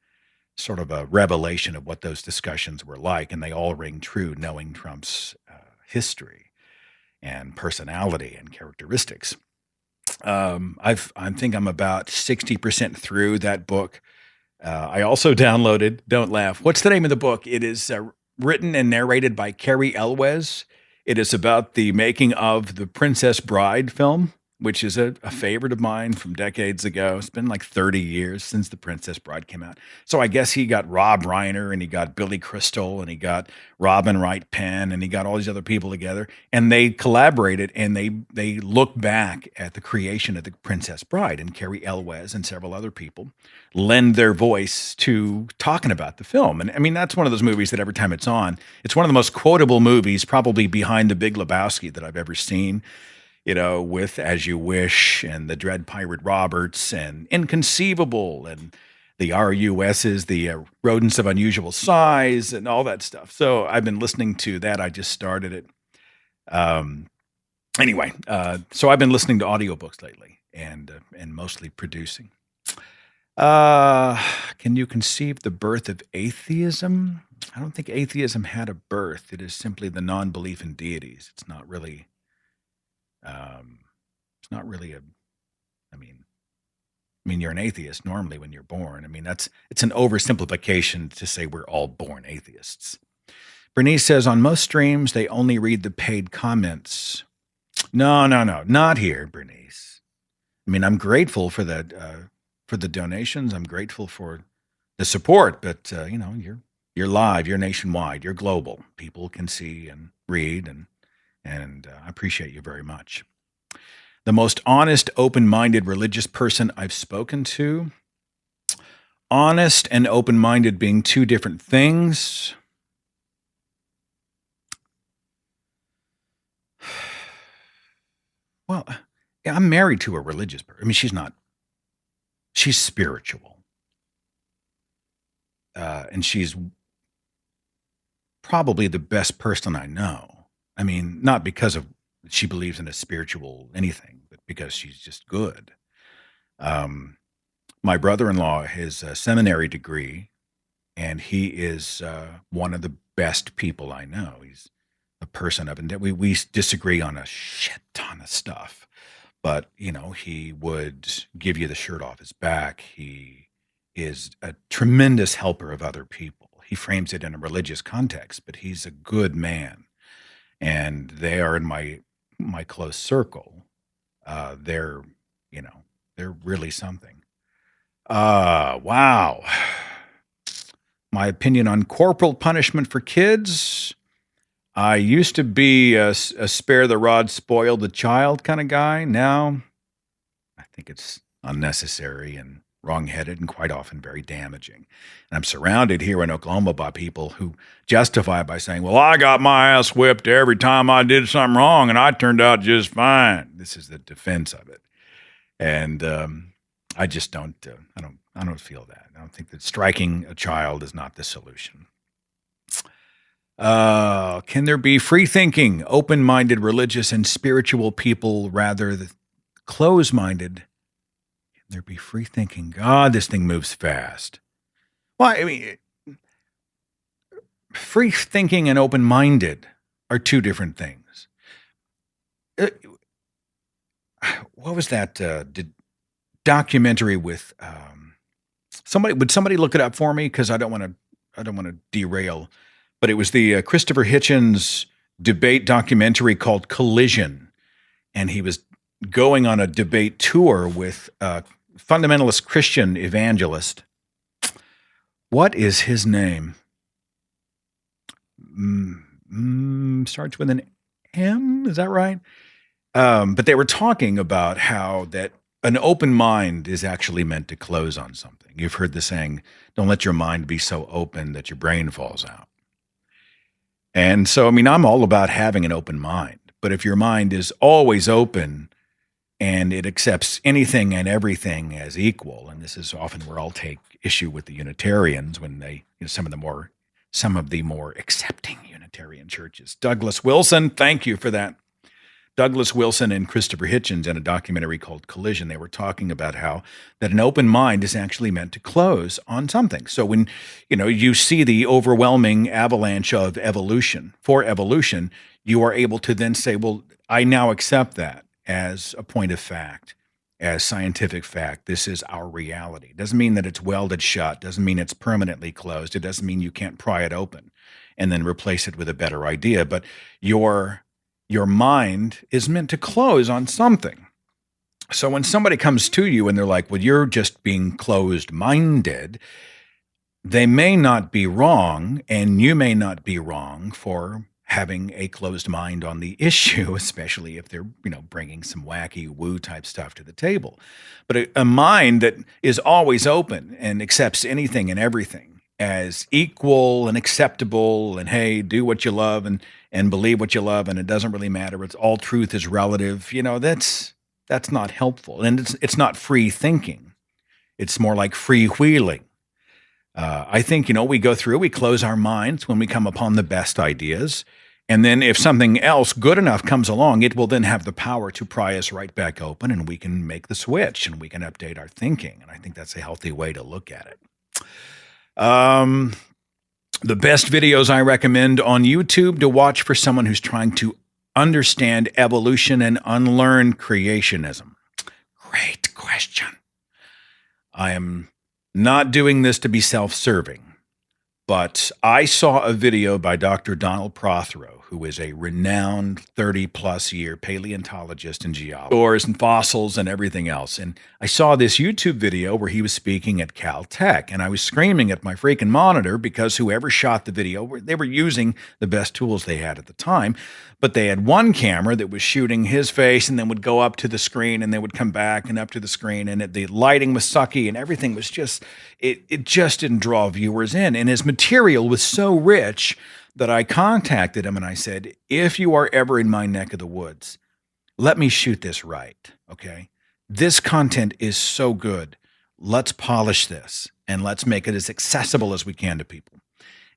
sort of a revelation of what those discussions were like, and they all ring true, knowing Trump's history and personality and characteristics. I think I'm about 60% through that book. I also downloaded, don't laugh, what's the name of the book? It is written and narrated by Carrie Elwes. It is about the making of the Princess Bride film, which is a favorite of mine from decades ago. It's been like 30 years since The Princess Bride came out. So I guess he got Rob Reiner, and he got Billy Crystal, and he got Robin Wright Penn, and he got all these other people together, and they collaborated, and they look back at the creation of The Princess Bride, and Carrie Elwes and several other people lend their voice to talking about the film. And I mean, that's one of those movies that every time it's on, it's one of the most quotable movies, probably behind The Big Lebowski, that I've ever seen. With As You Wish and the Dread Pirate Roberts and Inconceivable and the RUSs, the Rodents of Unusual Size and all that stuff. So I've been listening to that. I just started it. Anyway, so I've been listening to audiobooks lately and mostly producing. Can you conceive the birth of atheism? I don't think atheism had a birth. It is simply the non-belief in deities. It's not really... it's not really I mean, you're an atheist normally when you're born. I mean, it's an oversimplification to say we're all born atheists. Bernice says, on most streams, they only read the paid comments. No, not here, Bernice. I mean, I'm grateful for the donations. I'm grateful for the support, but you're live, you're nationwide, you're global. People can see and read, and I appreciate you very much. The most honest, open-minded religious person I've spoken to. Honest and open-minded being two different things. Well, I'm married to a religious person. I mean, she's spiritual. And she's probably the best person I know. I mean, not because of she believes in a spiritual anything, but because she's just good. My brother-in-law has a seminary degree, and he is one of the best people I know. He's a person of, and we disagree on a shit ton of stuff, but he would give you the shirt off his back. He is a tremendous helper of other people. He frames it in a religious context, but he's a good man, and they are in my close circle. They're they're really something. Wow. My opinion on corporal punishment for kids. I used to be a spare the rod, spoil the child kind of guy. Now, I think it's unnecessary and wrong-headed and quite often very damaging. And I'm surrounded here in Oklahoma by people who justify it by saying, well, I got my ass whipped every time I did something wrong and I turned out just fine. This is the defense of it. And I just don't, I don't feel that. I don't think that striking a child is not the solution. Can there be free-thinking, open-minded, religious, and spiritual people rather than close-minded? Can there be free-thinking? God, this thing moves fast. Well, I mean, free-thinking and open-minded are two different things. What was that documentary with somebody? Would somebody look it up for me? Because I don't want to derail. But it was the Christopher Hitchens debate documentary called Collision, and he was going on a debate tour with a fundamentalist Christian evangelist. What is his name? Starts with an M. Is that right? But they were talking about how that an open mind is actually meant to close on something. You've heard the saying, don't let your mind be so open that your brain falls out. And so, I mean, I'm all about having an open mind. But if your mind is always open and it accepts anything and everything as equal, and this is often where I'll take issue with the Unitarians when they, some of the more accepting Unitarian churches. Douglas Wilson, thank you for that. Douglas Wilson and Christopher Hitchens in a documentary called Collision, they were talking about how that an open mind is actually meant to close on something. So when, you see the overwhelming avalanche of evolution, you are able to then say, well, I now accept that as a point of fact, as scientific fact. This is our reality. Doesn't mean that it's welded shut. Doesn't mean it's permanently closed. It doesn't mean you can't pry it open and then replace it with a better idea. But your mind is meant to close on something. So when somebody comes to you and they're like, well, you're just being closed-minded, they may not be wrong, and you may not be wrong for having a closed mind on the issue, especially if they're, bringing some wacky woo type stuff to the table. But a mind that is always open and accepts anything and everything as equal and acceptable, and hey, do what you love and believe what you love, and it doesn't really matter. It's all truth is relative. That's not helpful, and it's not free thinking. It's more like freewheeling. I think we close our minds when we come upon the best ideas, and then if something else good enough comes along, it will then have the power to pry us right back open, and we can make the switch and we can update our thinking. And I think that's a healthy way to look at it. The best videos I recommend on YouTube to watch for someone who's trying to understand evolution and unlearn creationism. Great question. I am not doing this to be self-serving, but I saw a video by Dr. Donald Prothero, who is a renowned 30-plus year paleontologist and geologist and fossils and everything else. And I saw this YouTube video where he was speaking at Caltech, and I was screaming at my freaking monitor because whoever shot the video, they were using the best tools they had at the time, but they had one camera that was shooting his face and then would go up to the screen and then would come back and up to the screen, and the lighting was sucky and everything was just, it just didn't draw viewers in. And his material was so rich that I contacted him and I said, if you are ever in my neck of the woods, let me shoot this right, okay? This content is so good. Let's polish this and let's make it as accessible as we can to people.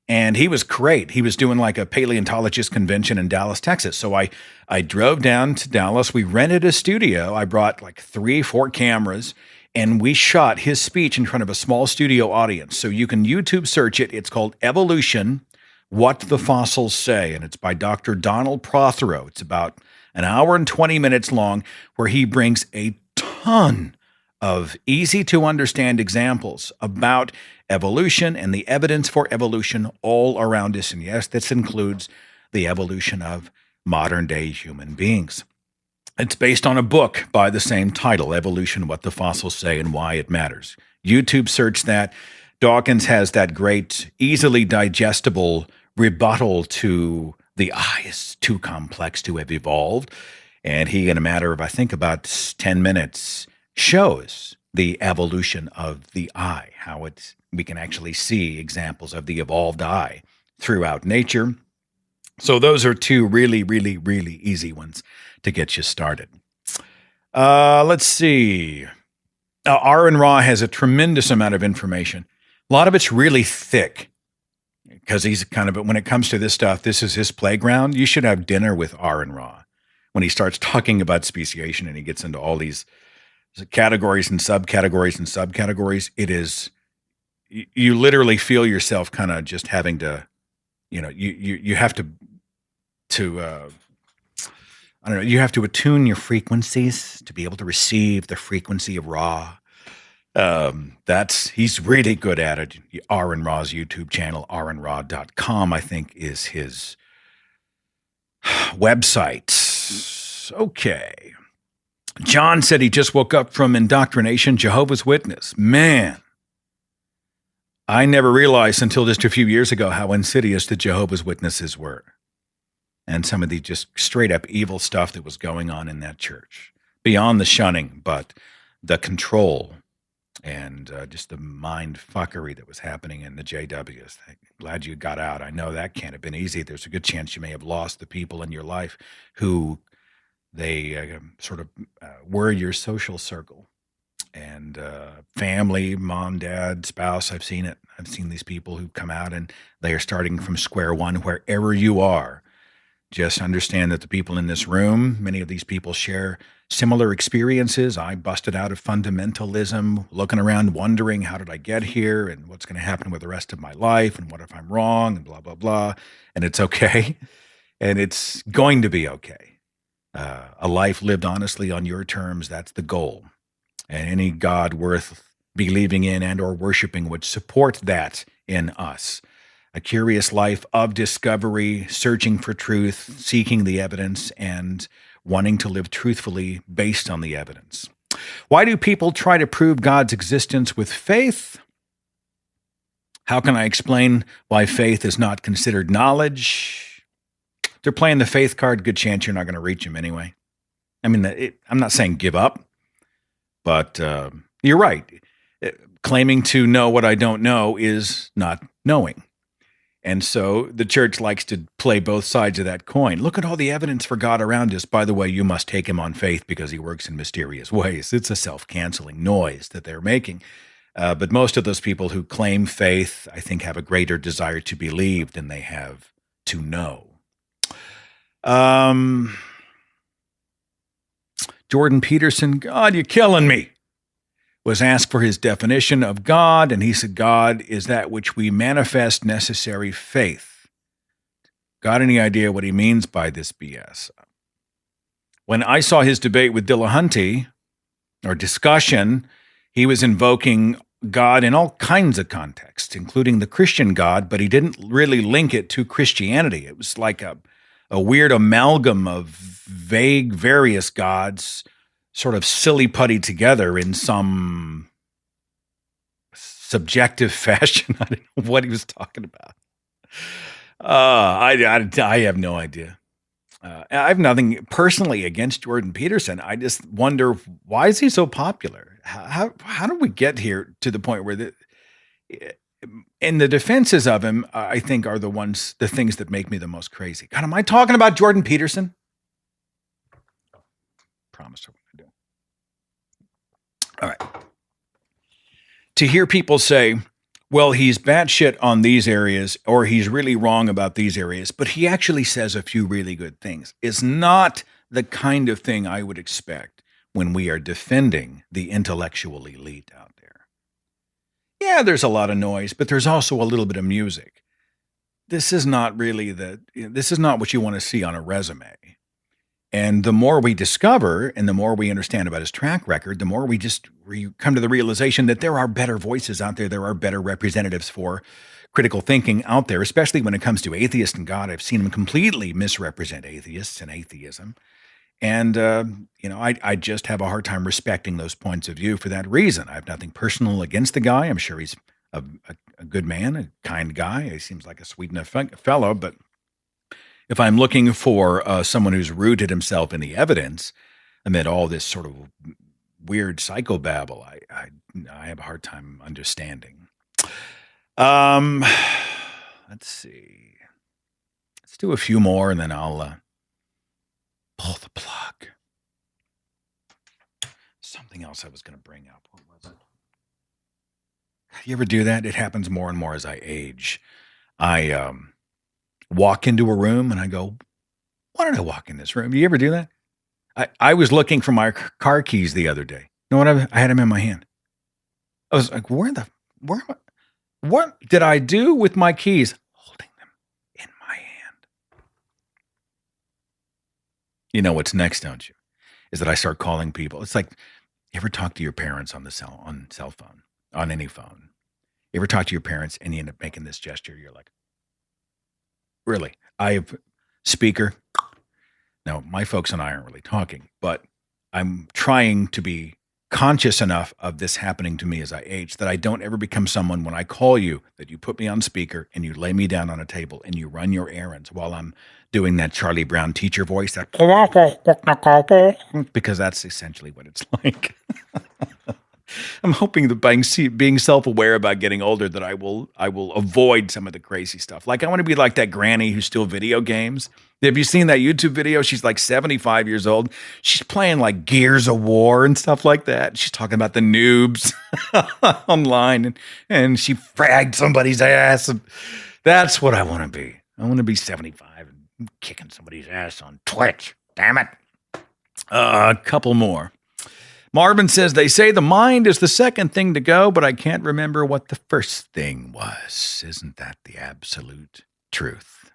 And he was great. He was doing like a paleontologist convention in Dallas, Texas. So I drove down to Dallas. We rented a studio. I brought like 3-4 cameras, and we shot his speech in front of a small studio audience. So you can YouTube search it. It's called Evolution, What the Fossils Say, and it's by Dr. Donald Prothero. It's about an hour and 20 minutes long, where he brings a ton of easy to understand examples about evolution and the evidence for evolution all around us. And yes, this includes the evolution of modern day human beings. It's based on a book by the same title, Evolution, What the Fossils Say and Why It Matters. YouTube search that. Dawkins has that great, easily digestible rebuttal to the eye is too complex to have evolved. And he, in a matter of, I think, about 10 minutes, shows the evolution of the eye, how we can actually see examples of the evolved eye throughout nature. So those are two really, really, really easy ones to get you started. Let's see. Aaron Ra has a tremendous amount of information. A lot of it's really thick, because he's kind of, when it comes to this stuff, this is his playground. You should have dinner with Aaron Ra when he starts talking about speciation and he gets into all these categories and subcategories and subcategories. It is, you literally feel yourself kind of just having to, you have to I don't know, you have to attune your frequencies to be able to receive the frequency of Ra. He's really good at it. Aaron Ra's YouTube channel, aaronra.com, I think, is his website. Okay. John said he just woke up from indoctrination, Jehovah's Witness. Man, I never realized until just a few years ago how insidious the Jehovah's Witnesses were, and some of the just straight up evil stuff that was going on in that church. Beyond the shunning, but the control and just the mind fuckery that was happening in the JWs. Glad you got out. I know that can't have been easy. There's a good chance you may have lost the people in your life who they were your social circle and family, mom, dad, spouse. I've seen it. I've seen these people who come out and they are starting from square one wherever you are. Just understand that the people in this room, many of these people share similar experiences. I busted out of fundamentalism, looking around, wondering, how did I get here? And what's going to happen with the rest of my life? And what if I'm wrong? And blah, blah, blah. And it's okay. And it's going to be okay. A life lived honestly on your terms, that's the goal. And any God worth believing in and or worshiping would support that in us. A curious life of discovery, searching for truth, seeking the evidence, and wanting to live truthfully based on the evidence. Why do people try to prove God's existence with faith? How can I explain why faith is not considered knowledge? They're playing the faith card, good chance you're not going to reach them anyway. I mean, I'm not saying give up, but you're right. Claiming to know what I don't know is not knowing. And so the church likes to play both sides of that coin. Look at all the evidence for God around us. By the way, you must take him on faith because he works in mysterious ways. It's a self-canceling noise that they're making. But most of those people who claim faith, I think, have a greater desire to believe than they have to know. Jordan Peterson, God, you're killing me, was asked for his definition of God, and he said, God is that which we manifest necessary faith. Got any idea what he means by this BS? When I saw his debate with Dillahunty, or discussion, he was invoking God in all kinds of contexts, including the Christian God, but he didn't really link it to Christianity. It was like a weird amalgam of vague various gods, sort of silly-putty together in some subjective fashion. I don't know what he was talking about. I have no idea. I have nothing personally against Jordan Peterson. I just wonder, why is he so popular? How did we get here to the point where and the defenses of him, I think, are the things that make me the most crazy. God, am I talking about Jordan Peterson? Promise I'm going to do. All right. To hear people say, well, he's batshit on these areas, or he's really wrong about these areas, but he actually says a few really good things, is not the kind of thing I would expect when we are defending the intellectual elite out there. Yeah, there's a lot of noise, but there's also a little bit of music. This is not really this is not what you want to see on a resume. And the more we discover and the more we understand about his track record, the more we just come to the realization that there are better voices out there. There are better representatives for critical thinking out there, especially when it comes to atheists and God. I've seen him completely misrepresent atheists and atheism. And, I just have a hard time respecting those points of view for that reason. I have nothing personal against the guy. I'm sure he's a good man, a kind guy. He seems like a sweet enough fellow, but if I'm looking for someone who's rooted himself in the evidence amid all this sort of weird psychobabble, I have a hard time understanding. Let's see. Let's do a few more, and then I'll pull the plug. Something else I was going to bring up. What was it? You ever do that? It happens more and more as I age. I walk into a room and I go, why did I walk in this room? You ever do that? I was looking for my car keys the other day. You know what? I had them in my hand. I was like, what did I do with my keys? Holding them in my hand. You know what's next, don't you? Is that I start calling people. It's like, you ever talk to your parents on cell phone, on any phone? You ever talk to your parents and you end up making this gesture? You're like, really? I have speaker. Now, my folks and I aren't really talking, but I'm trying to be conscious enough of this happening to me as I age that I don't ever become someone when I call you that you put me on speaker and you lay me down on a table and you run your errands while I'm doing that Charlie Brown teacher voice, because that's essentially what it's like. I'm hoping that by being self-aware about getting older that I will avoid some of the crazy stuff. Like I want to be like that granny who still video games. Have you seen that YouTube video? She's like 75 years old. She's playing like Gears of War and stuff like that. She's talking about the noobs online and she fragged somebody's ass. And that's what I want to be. I want to be 75 and kicking somebody's ass on Twitch. Damn it. A couple more. Marvin says, they say the mind is the second thing to go, but I can't remember what the first thing was. Isn't that the absolute truth?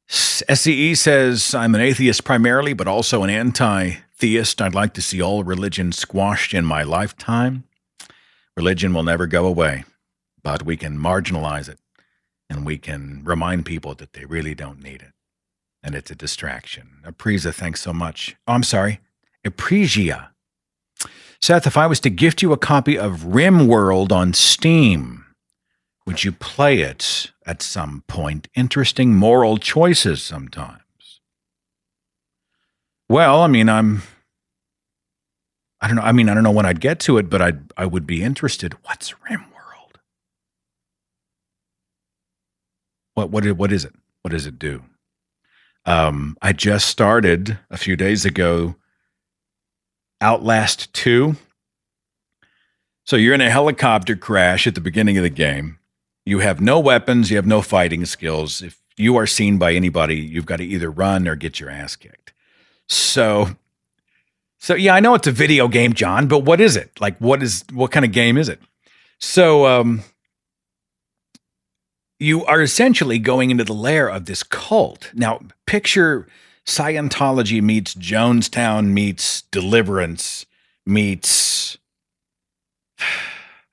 SCE says, I'm an atheist primarily, but also an anti-theist. I'd like to see all religion squashed in my lifetime. Religion will never go away, but we can marginalize it, and we can remind people that they really don't need it, and it's a distraction. Apriza, thanks so much. Oh, I'm sorry. Apregia. Seth, if I was to gift you a copy of RimWorld on Steam, would you play it at some point? Interesting moral choices sometimes. Well, I don't know when I'd get to it, but I would be interested. What's RimWorld? What is it? What does it do? I just started a few days ago Outlast 2. So you're in a helicopter crash at the beginning of the game. You have no weapons. You have no fighting skills. If you are seen by anybody, you've got to either run or get your ass kicked. So yeah, I know it's a video game, John, but what is it? Like, what kind of game is it? So you are essentially going into the lair of this cult. Now, picture Scientology meets Jonestown meets Deliverance meets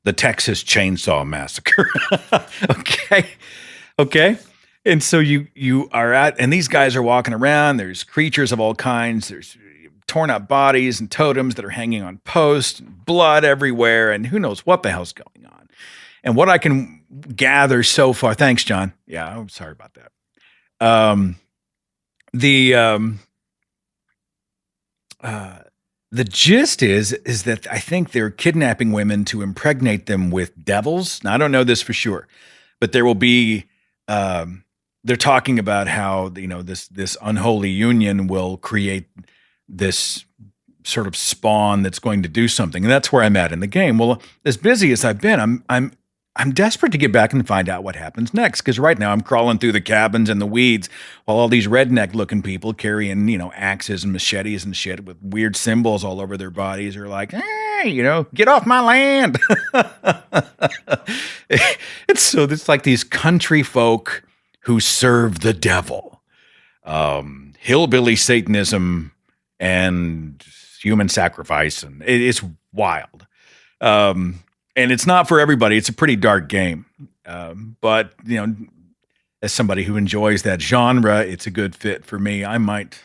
the Texas Chainsaw Massacre. Okay. And so you are and these guys are walking around. There's creatures of all kinds. There's torn up bodies and totems that are hanging on posts, and blood everywhere, and who knows what the hell's going on. And what I can gather so far, thanks, John. Yeah, I'm sorry about that. The gist is that I think they're kidnapping women to impregnate them with devils. Now, I don't know this for sure, but there will be, they're talking about how, this unholy union will create this sort of spawn that's going to do something. And that's where I'm at in the game. Well, as busy as I've been, I'm I'm desperate to get back and find out what happens next, because right now I'm crawling through the cabins and the weeds while all these redneck-looking people carrying, axes and machetes and shit with weird symbols all over their bodies are like, hey, get off my land. It's like these country folk who serve the devil. Hillbilly Satanism and human sacrifice, and it's wild. And it's not for everybody. It's a pretty dark game. But, as somebody who enjoys that genre, it's a good fit for me. I might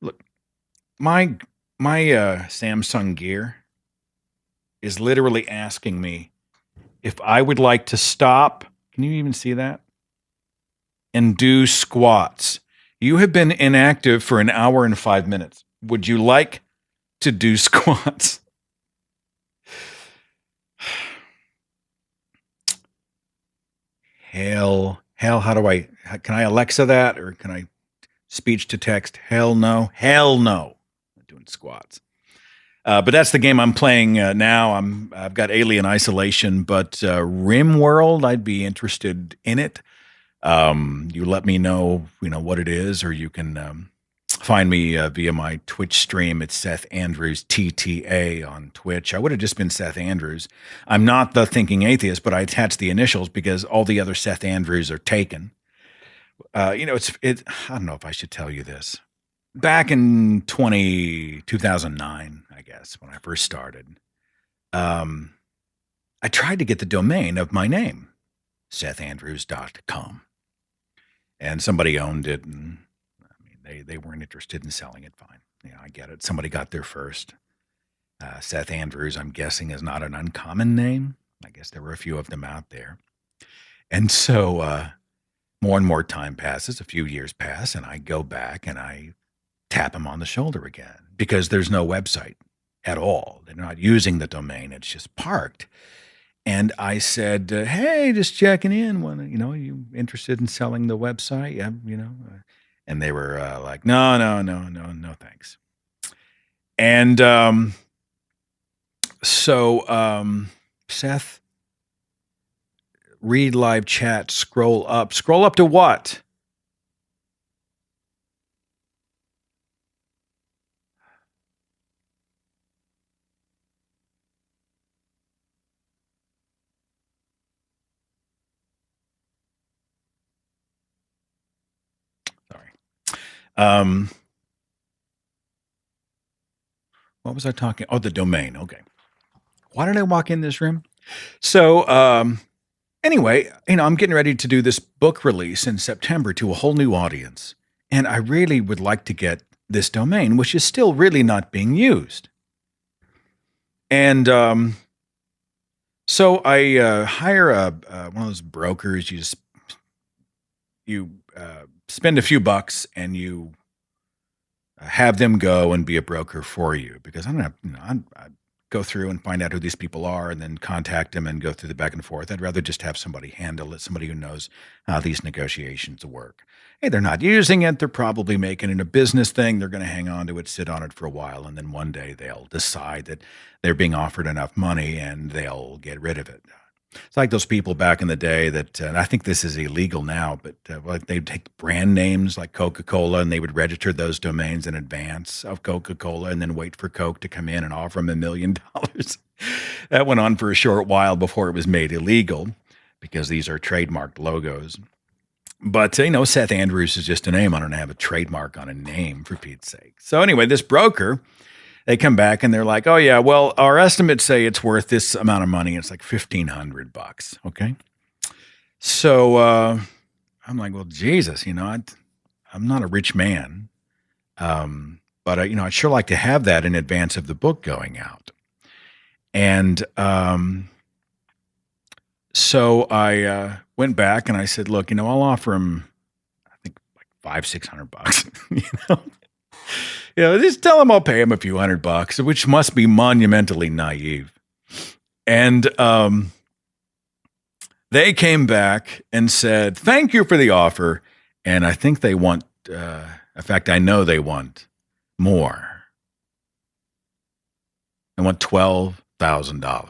look, my Samsung Gear is literally asking me if I would like to stop. Can you even see that? And do squats. You have been inactive for an hour and 5 minutes. Would you like to do squats? Hell, can I Alexa that, or can I speech to text? Hell no. I'm not doing squats. But that's the game I'm playing now. I've got Alien Isolation, but RimWorld, I'd be interested in it. You let me know, what it is, or you can find me via my Twitch stream. It's Seth Andrews TTA on Twitch. I would have just been Seth Andrews. I'm not the Thinking Atheist, but I attached the initials because all the other Seth Andrews are taken. I don't know if I should tell you this. Back in 2009, I guess, when I first started, I tried to get the domain of my name, SethAndrews.com. And somebody owned it, and they weren't interested in selling it. Fine. I get it. Somebody got there first. Seth Andrews, I'm guessing, is not an uncommon name. I guess there were a few of them out there. And so more and more time passes, a few years pass, and I go back and I tap him on the shoulder again because there's no website at all. They're not using the domain. It's just parked. And I said, hey, just checking in. Are you interested in selling the website? Yeah, and they were like, no, thanks. And so Seth, read live chat, scroll up. Scroll up to what? What was I talking? Oh, the domain. Okay. Why did I walk in this room? So, anyway, I'm getting ready to do this book release in September to a whole new audience. And I really would like to get this domain, which is still really not being used. And so I hire one of those brokers. You spend a few bucks and you have them go and be a broker for you, because I don't have, I go through and find out who these people are and then contact them and go through the back and forth. I'd rather just have somebody handle it, somebody who knows how these negotiations work. Hey, they're not using it. They're probably making it a business thing. They're going to hang on to it, sit on it for a while, and then one day they'll decide that they're being offered enough money and they'll get rid of it. It's like those people back in the day that, and I think this is illegal now, but they'd take brand names like Coca-Cola and they would register those domains in advance of Coca-Cola and then wait for Coke to come in and offer them $1 million. That went on for a short while before it was made illegal, because these are trademarked logos. But, Seth Andrews is just a name. I don't have a trademark on a name, for Pete's sake. So anyway, this broker, they come back and they're like, oh yeah, well, our estimates say it's worth this amount of money. It's like $1,500. Okay. So, I'm like, well, Jesus, I'm not a rich man. But I'd sure like to have that in advance of the book going out. And, so I, went back and I said, look, I'll offer him, I think like $500-600, just tell him I'll pay him a few $100, which must be monumentally naive. And they came back and said, thank you for the offer. And I think they want, in fact, I know they want more. They want $12,000.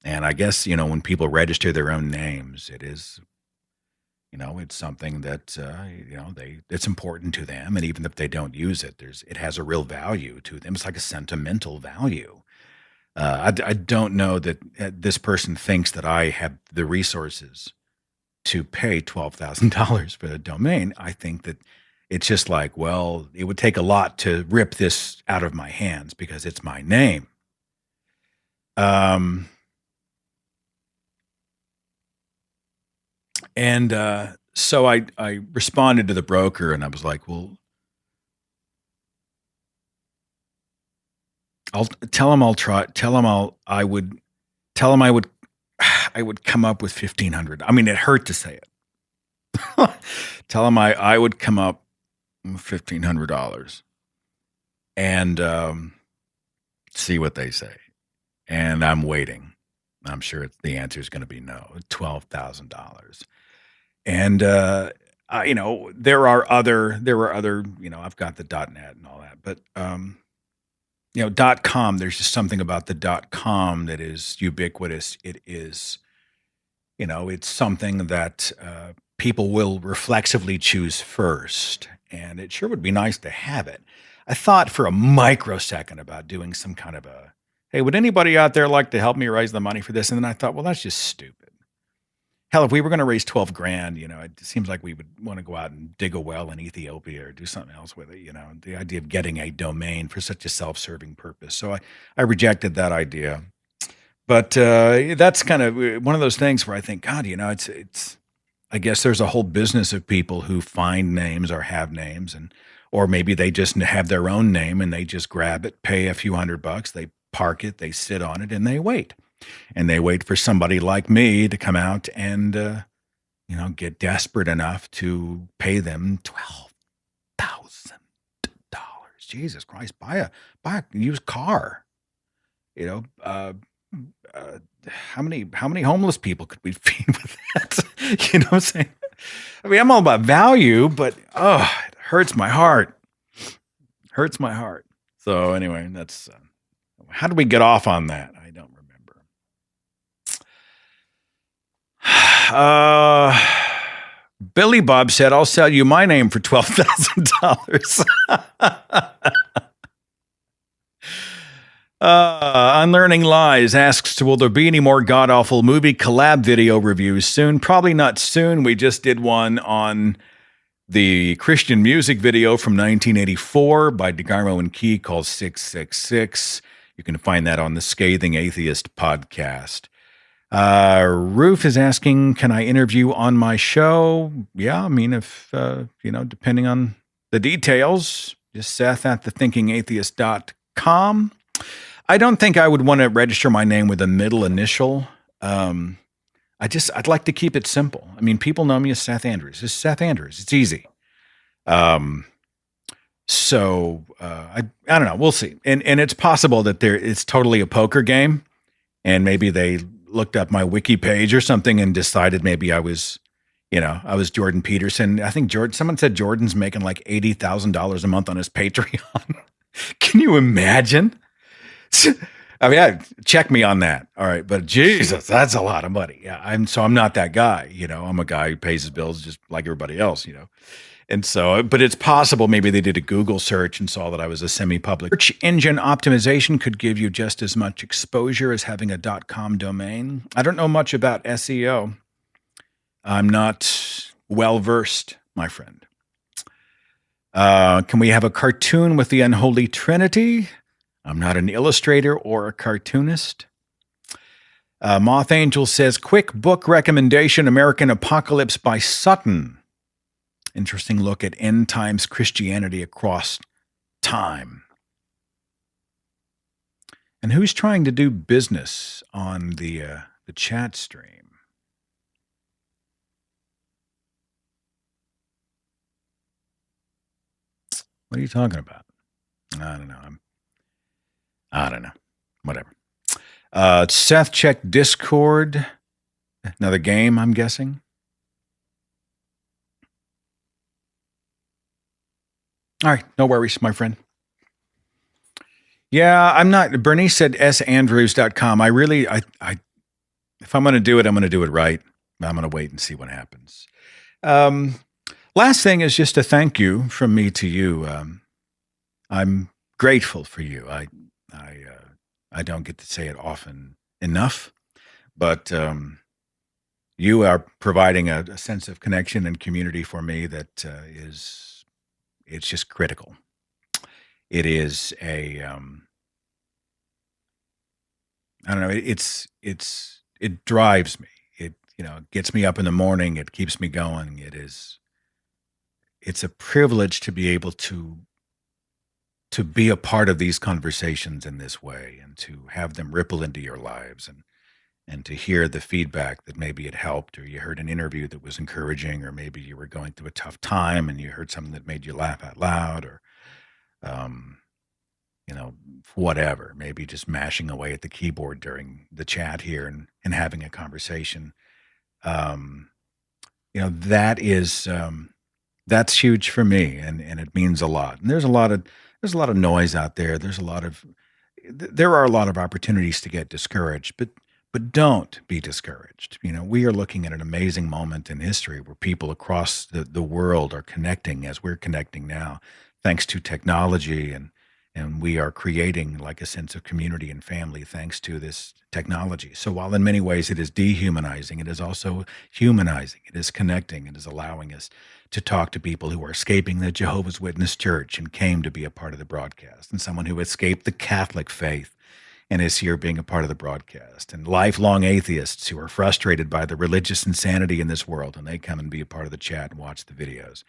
And I guess, when people register their own names, it is, it's something that, it's important to them. And even if they don't use it, it has a real value to them. It's like a sentimental value. I don't know that this person thinks that I have the resources to pay $12,000 for the domain. I think that it's just like, well, it would take a lot to rip this out of my hands because it's my name. So I responded to the broker and I was like, well, I'll tell him I would come up with $1,500. I mean, it hurt to say it. Tell him I would come up with $1,500 and see what they say. And I'm waiting. I'm sure the answer is going to be no, $12,000. And there were other, I've got the .net and all that, but .com, there's just something about the .com that is ubiquitous. It is, it's something that people will reflexively choose first, and it sure would be nice to have it. I thought for a microsecond about doing some kind of hey, would anybody out there like to help me raise the money for this? And then I thought, well, that's just stupid. Hell, if we were going to raise 12 grand, it seems like we would want to go out and dig a well in Ethiopia or do something else with it. The idea of getting a domain for such a self-serving purpose. So I rejected that idea. But that's kind of one of those things where I think, God, it's. I guess there's a whole business of people who find names or have names, or maybe they just have their own name and they just grab it, pay a few $100, they park it, they sit on it, and they wait. And they wait for somebody like me to come out and, get desperate enough to pay them $12,000. Jesus Christ, buy a used car. How many homeless people could we feed with that? You know what I'm saying? I mean, I'm all about value, but it hurts my heart. Hurts my heart. So anyway, that's how did we get off on that? I don't remember. Billy Bob said, "I'll sell you my name for $12,000." Unlearning Lies asks, will there be any more god-awful movie collab video reviews soon? Probably not soon. We just did one on the Christian music video from 1984 by DeGarmo and Key called 666. You can find that on the Scathing Atheist podcast. Roof is asking, can I interview on my show? Yeah, I mean, if, depending on the details, just Seth at thethinkingatheist.com. I don't think I would want to register my name with a middle initial. I'd like to keep it simple. I mean, people know me as Seth Andrews. It's Seth Andrews. It's easy. I don't know. We'll see. And it's possible that it's totally a poker game, and maybe they looked up my wiki page or something and decided maybe I was Jordan Peterson. I think someone said Jordan's making like $80,000 a month on his Patreon. Can you imagine? I mean, check me on that. All right. But Jesus, that's a lot of money. Yeah. I'm not that guy. I'm a guy who pays his bills just like everybody else, And so, but it's possible maybe they did a Google search and saw that I was a semi-public. Search engine optimization could give you just as much exposure as having a .com domain. I don't know much about SEO. I'm not well-versed, my friend. Can we have a cartoon with the unholy trinity? I'm not an illustrator or a cartoonist. Moth Angel says, quick book recommendation, American Apocalypse by Sutton. Interesting look at end times Christianity across time. And who's trying to do business on the chat stream? What are you talking about? I don't know. I don't know. Whatever. Seth checked Discord. Another game, I'm guessing. All right. No worries, my friend. Yeah, I'm not. Bernice said sandrews.com. I if I'm going to do it, I'm going to do it right. I'm going to wait and see what happens. Um, Last thing is just a thank you from me to you. I'm grateful for you. I don't get to say it often enough, but you are providing a sense of connection and community for me that is it's just critical. It is a I don't know. It drives me. It gets me up in the morning. It keeps me going. It's a privilege to be able to be a part of these conversations in this way and to have them ripple into your lives and to hear the feedback that maybe it helped, or you heard an interview that was encouraging, or maybe you were going through a tough time and you heard something that made you laugh out loud, or um, whatever, maybe just mashing away at the keyboard during the chat here and having a conversation. Um, that's huge for me, and it means a lot. And there's a lot of noise out there. There are a lot of opportunities to get discouraged, but don't be discouraged. We are looking at an amazing moment in history where people across the world are connecting as we're connecting now, thanks to technology, and we are creating like a sense of community and family thanks to this technology. So while in many ways it is dehumanizing, it is also humanizing. It is connecting. It is allowing us to talk to people who are escaping the Jehovah's Witness church and came to be a part of the broadcast, and someone who escaped the Catholic faith and is here being a part of the broadcast, and lifelong atheists who are frustrated by the religious insanity in this world, and they come and be a part of the chat and watch the videos.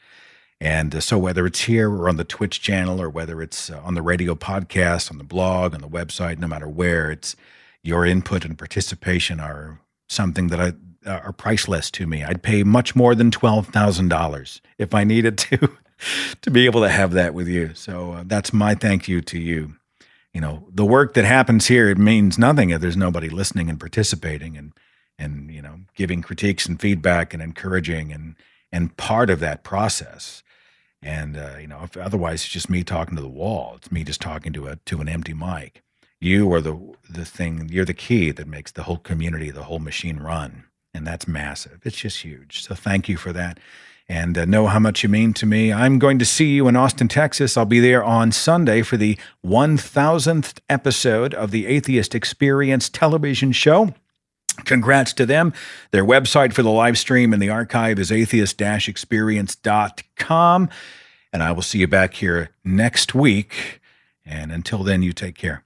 And so whether it's here or on the Twitch channel, or whether it's on the radio podcast, on the blog, on the website, no matter where, it's your input and participation are something that are priceless to me. I'd pay much more than $12,000 if I needed to be able to have that with you. So that's my thank you to you. The work that happens here, it means nothing if there's nobody listening and participating and giving critiques and feedback and encouraging and part of that process. And if otherwise it's just me talking to the wall, it's me just talking to an empty mic. You are the thing. You're the key that makes the whole community, the whole machine run, and that's massive. It's just huge. So thank you for that, and know how much you mean to me. I'm going to see you in Austin, Texas. I'll be there on Sunday for the 1000th episode of the Atheist Experience television show. Congrats to them. Their website for the live stream and the archive is atheist-experience.com. And I will see you back here next week. And until then, you take care.